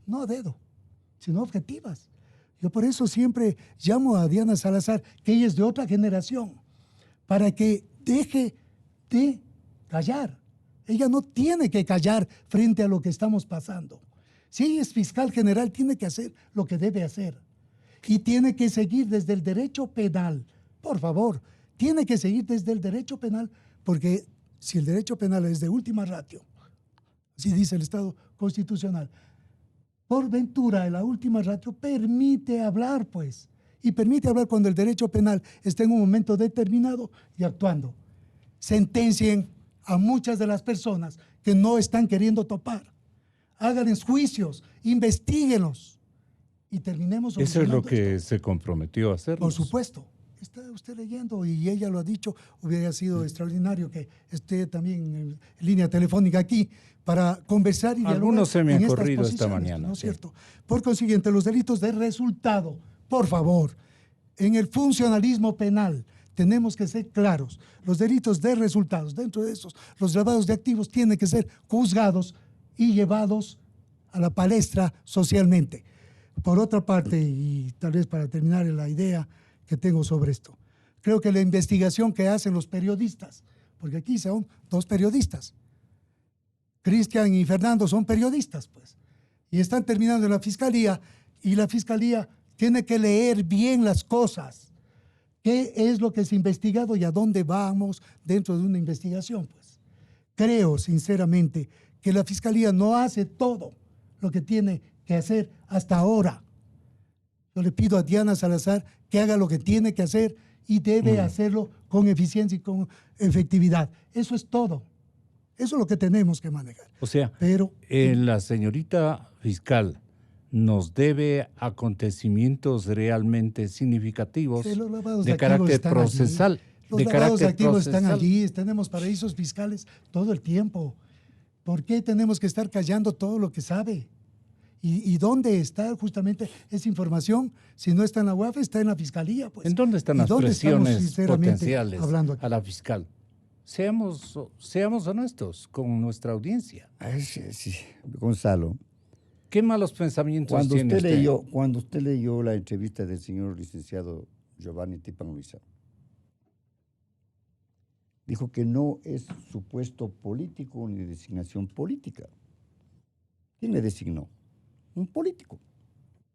no a dedo, sino objetivas. Yo por eso siempre llamo a Diana Salazar, que ella es de otra generación, para que deje de callar. Ella no tiene que callar frente a lo que estamos pasando. Si ella es fiscal general, tiene que hacer lo que debe hacer. Y tiene que seguir desde el derecho penal. Por favor, tiene que seguir desde el derecho penal, porque si el derecho penal es de última ratio, así dice el Estado constitucional, por ventura la última ratio permite hablar, pues, y permite hablar cuando el derecho penal está en un momento determinado y actuando. Sentencien a muchas de las personas que no están queriendo topar. Háganles juicios, investíguenlos y terminemos. Eso es lo que se comprometió a hacer. Por supuesto. Está usted leyendo y ella lo ha dicho, hubiera sido extraordinario que esté también en línea telefónica aquí para conversar y dialogar. Algunos se me han corrido esta posiciones, mañana. ¿no es cierto? Por consiguiente, los delitos de resultado, por favor, en el funcionalismo penal tenemos que ser claros. Los delitos de resultados, dentro de esos, los lavados de activos tienen que ser juzgados y llevados a la palestra socialmente. Por otra parte, y tal vez para terminar la idea que tengo sobre esto, creo que la investigación que hacen los periodistas, porque aquí son 2 periodistas, Cristian y Fernando son periodistas, pues, y están terminando en la fiscalía, y la fiscalía tiene que leer bien las cosas. ¿Qué es lo que es investigado y a dónde vamos dentro de una investigación? Pues creo sinceramente que la fiscalía no hace todo lo que tiene que hacer hasta ahora. Yo le pido a Diana Salazar que haga lo que tiene que hacer y debe hacerlo con eficiencia y con efectividad. Eso es todo. Eso es lo que tenemos que manejar. O sea, pero la señorita fiscal nos debe acontecimientos realmente significativos de carácter procesal. Los lavados de activos están allí, tenemos paraísos fiscales todo el tiempo. ¿Por qué tenemos que estar callando todo lo que sabe? ¿Y dónde está justamente esa información? Si no está en la UAF, está en la Fiscalía. Pues. ¿En dónde están las presiones potenciales a la fiscal? Seamos honestos con nuestra audiencia. Sí, Gonzalo. ¿Qué malos pensamientos tiene usted? Cuando usted leyó la entrevista del señor licenciado Giovanni Tipan Luisa, dijo que no es su puesto político ni designación política. ¿Quién le designó? Un político.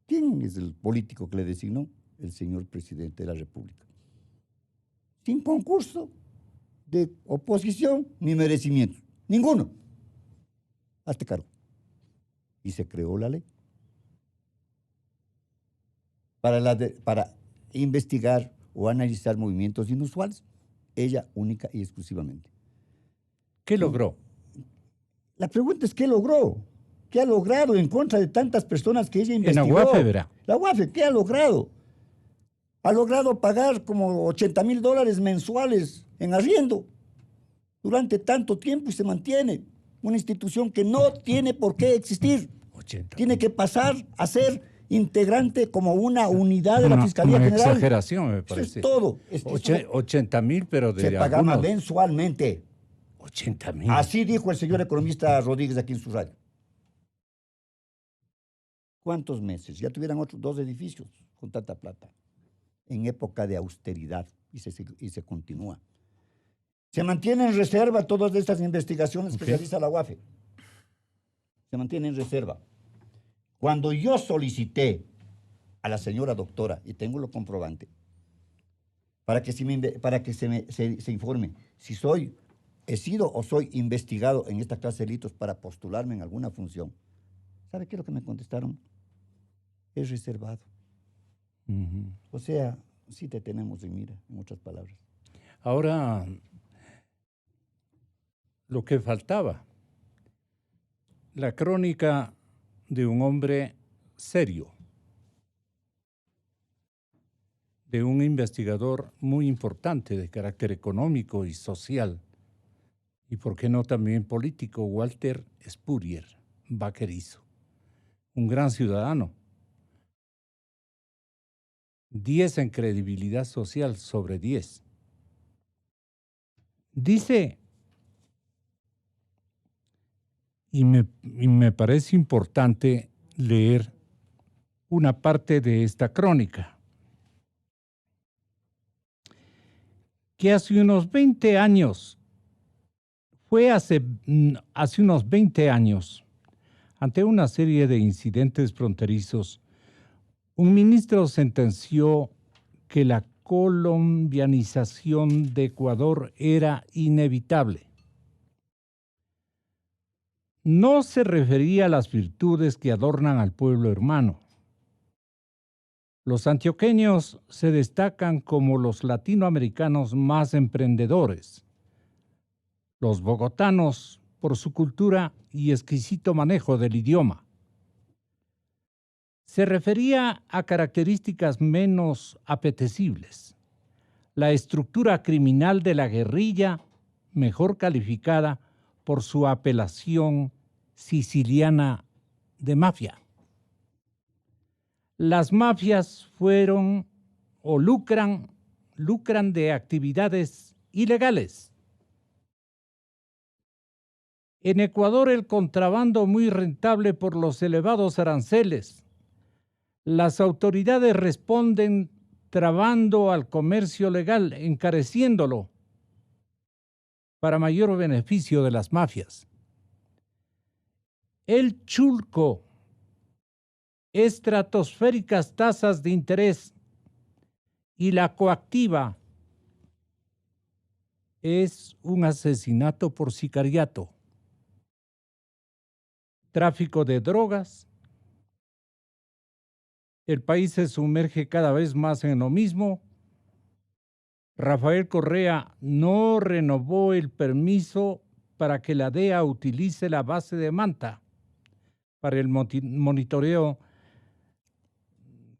¿Quién es el político que le designó? El señor presidente de la República. Sin concurso de oposición ni merecimiento. Ninguno. Hazte cargo. Y se creó la ley para investigar o analizar movimientos inusuales. Ella única y exclusivamente. ¿Qué logró? La pregunta es, ¿qué logró? ¿Qué ha logrado en contra de tantas personas que ella investigó? En la UAFE, verá. La UAFE, ¿qué ha logrado? Ha logrado pagar como $80,000 mensuales en arriendo durante tanto tiempo y se mantiene. Una institución que no tiene por qué existir. 80. Tiene que pasar a ser integrante como una unidad de la Fiscalía una General. Exageración, me parece. Eso es todo. 80,000, pero de se pagaba algunos... mensualmente. 80,000. Así dijo el señor economista Rodríguez aquí en su radio. ¿Cuántos meses? Ya tuvieran otros 2 edificios con tanta plata. En época de austeridad y se continúa. Se mantiene en reserva todas estas investigaciones que realiza la UAFE. Se mantiene en reserva. Cuando yo solicité a la señora doctora, y tengo lo comprobante, para que se informe si he sido o soy investigado en esta clase de delitos para postularme en alguna función, ¿sabe qué es lo que me contestaron? Es reservado. O sea, sí te tenemos en mira, en otras palabras. Ahora, lo que faltaba, la crónica de un hombre serio, de un investigador muy importante de carácter económico y social, y por qué no también político, Walter Spurrier Baquerizo, un gran ciudadano. 10 en credibilidad social sobre 10. Dice, y me parece importante leer una parte de esta crónica, que hace unos 20 años, hace unos 20 años, ante una serie de incidentes fronterizos, un ministro sentenció que la colombianización de Ecuador era inevitable. No se refería a las virtudes que adornan al pueblo hermano. Los antioqueños se destacan como los latinoamericanos más emprendedores. Los bogotanos por su cultura y exquisito manejo del idioma. Se refería a características menos apetecibles. La estructura criminal de la guerrilla, mejor calificada por su apelación siciliana de mafia. Las mafias fueron o lucran de actividades ilegales. En Ecuador el contrabando muy rentable por los elevados aranceles. Las autoridades responden trabando al comercio legal, encareciéndolo para mayor beneficio de las mafias. El chulco, estratosféricas tasas de interés y la coactiva es un asesinato por sicariato, tráfico de drogas. El país se sumerge cada vez más en lo mismo. Rafael Correa no renovó el permiso para que la DEA utilice la base de Manta para el monitoreo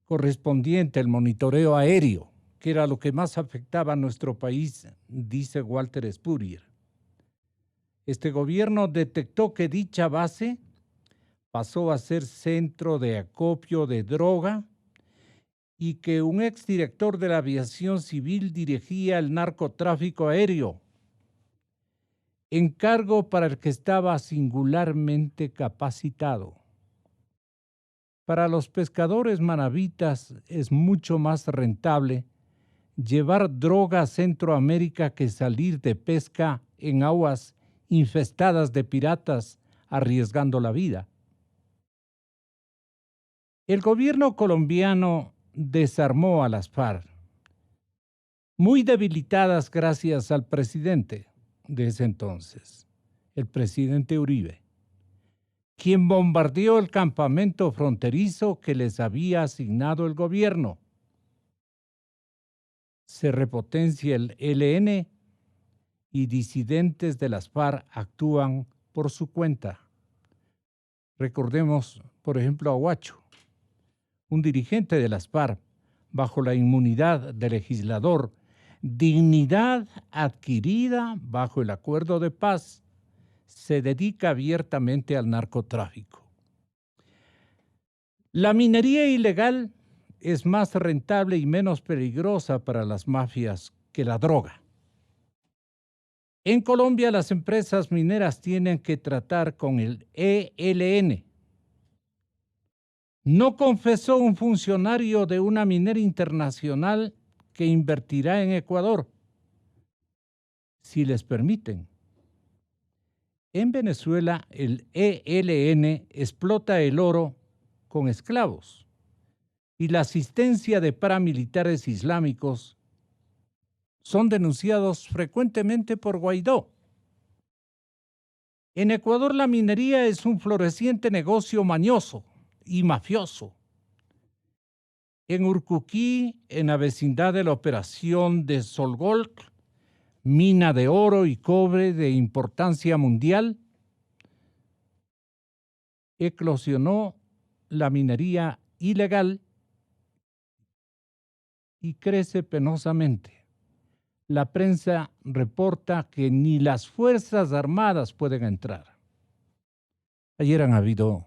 correspondiente, el monitoreo aéreo, que era lo que más afectaba a nuestro país, dice Walter Spurrier. Este gobierno detectó que dicha base pasó a ser centro de acopio de droga y que un exdirector de la aviación civil dirigía el narcotráfico aéreo, encargo para el que estaba singularmente capacitado. Para los pescadores manavitas es mucho más rentable llevar droga a Centroamérica que salir de pesca en aguas infestadas de piratas, arriesgando la vida. El gobierno colombiano desarmó a las FARC, muy debilitadas gracias al presidente de ese entonces, el presidente Uribe, quien bombardeó el campamento fronterizo que les había asignado el gobierno. Se repotencia el ELN y disidentes de las FARC actúan por su cuenta. Recordemos, por ejemplo, a Huacho, un dirigente de las FARC, bajo la inmunidad de legislador, dignidad adquirida bajo el acuerdo de paz, se dedica abiertamente al narcotráfico. La minería ilegal es más rentable y menos peligrosa para las mafias que la droga. En Colombia, las empresas mineras tienen que tratar con el ELN. No confesó un funcionario de una minera internacional que invertirá en Ecuador, si les permiten. En Venezuela, el ELN explota el oro con esclavos y la asistencia de paramilitares islámicos son denunciados frecuentemente por Guaidó. En Ecuador, la minería es un floreciente negocio mañoso y mafioso. En Urcuquí, en la vecindad de la operación de Solgol, mina de oro y cobre de importancia mundial, eclosionó la minería ilegal y crece penosamente. La prensa reporta que ni las Fuerzas Armadas pueden entrar. Ayer han habido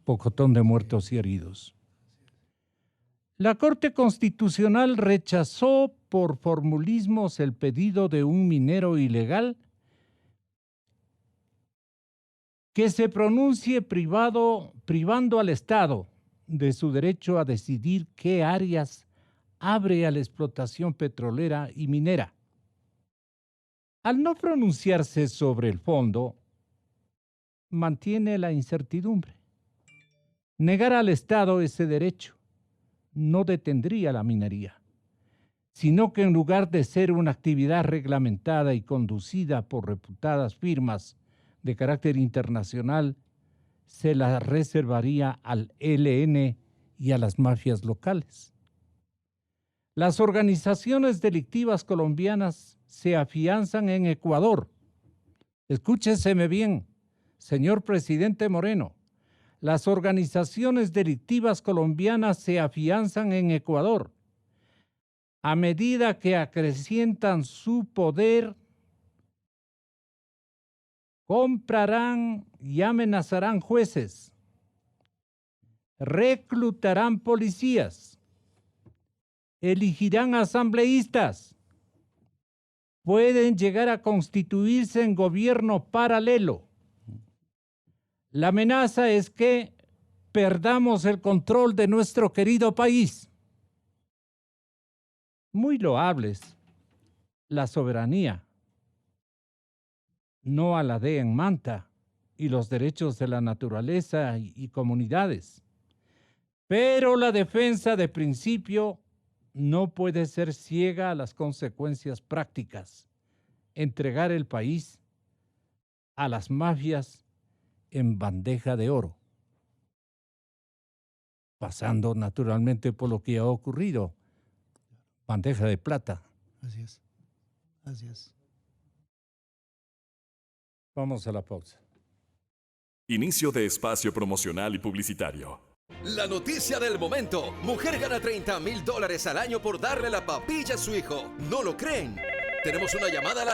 pocotón de muertos y heridos. La Corte Constitucional rechazó por formulismos el pedido de un minero ilegal que se pronuncie privando al Estado de su derecho a decidir qué áreas abre a la explotación petrolera y minera. Al no pronunciarse sobre el fondo, mantiene la incertidumbre. Negar al Estado ese derecho no detendría la minería, sino que en lugar de ser una actividad reglamentada y conducida por reputadas firmas de carácter internacional, se la reservaría al ELN y a las mafias locales. Las organizaciones delictivas colombianas se afianzan en Ecuador. Escúcheseme bien, señor presidente Moreno. Las organizaciones delictivas colombianas se afianzan en Ecuador. A medida que acrecientan su poder, comprarán y amenazarán jueces, reclutarán policías, elegirán asambleístas, pueden llegar a constituirse en gobierno paralelo. La amenaza es que perdamos el control de nuestro querido país. Muy loables la soberanía, no a la de en Manta y los derechos de la naturaleza y comunidades. Pero la defensa de principio no puede ser ciega a las consecuencias prácticas. Entregar el país a las mafias en bandeja de oro, pasando naturalmente por lo que ha ocurrido, bandeja de plata. Así es, así es. Vamos a la pausa. Inicio de espacio promocional y publicitario. La noticia del momento. Mujer gana $30,000 al año por darle la papilla a su hijo. ¿No lo creen? Tenemos una llamada al aire.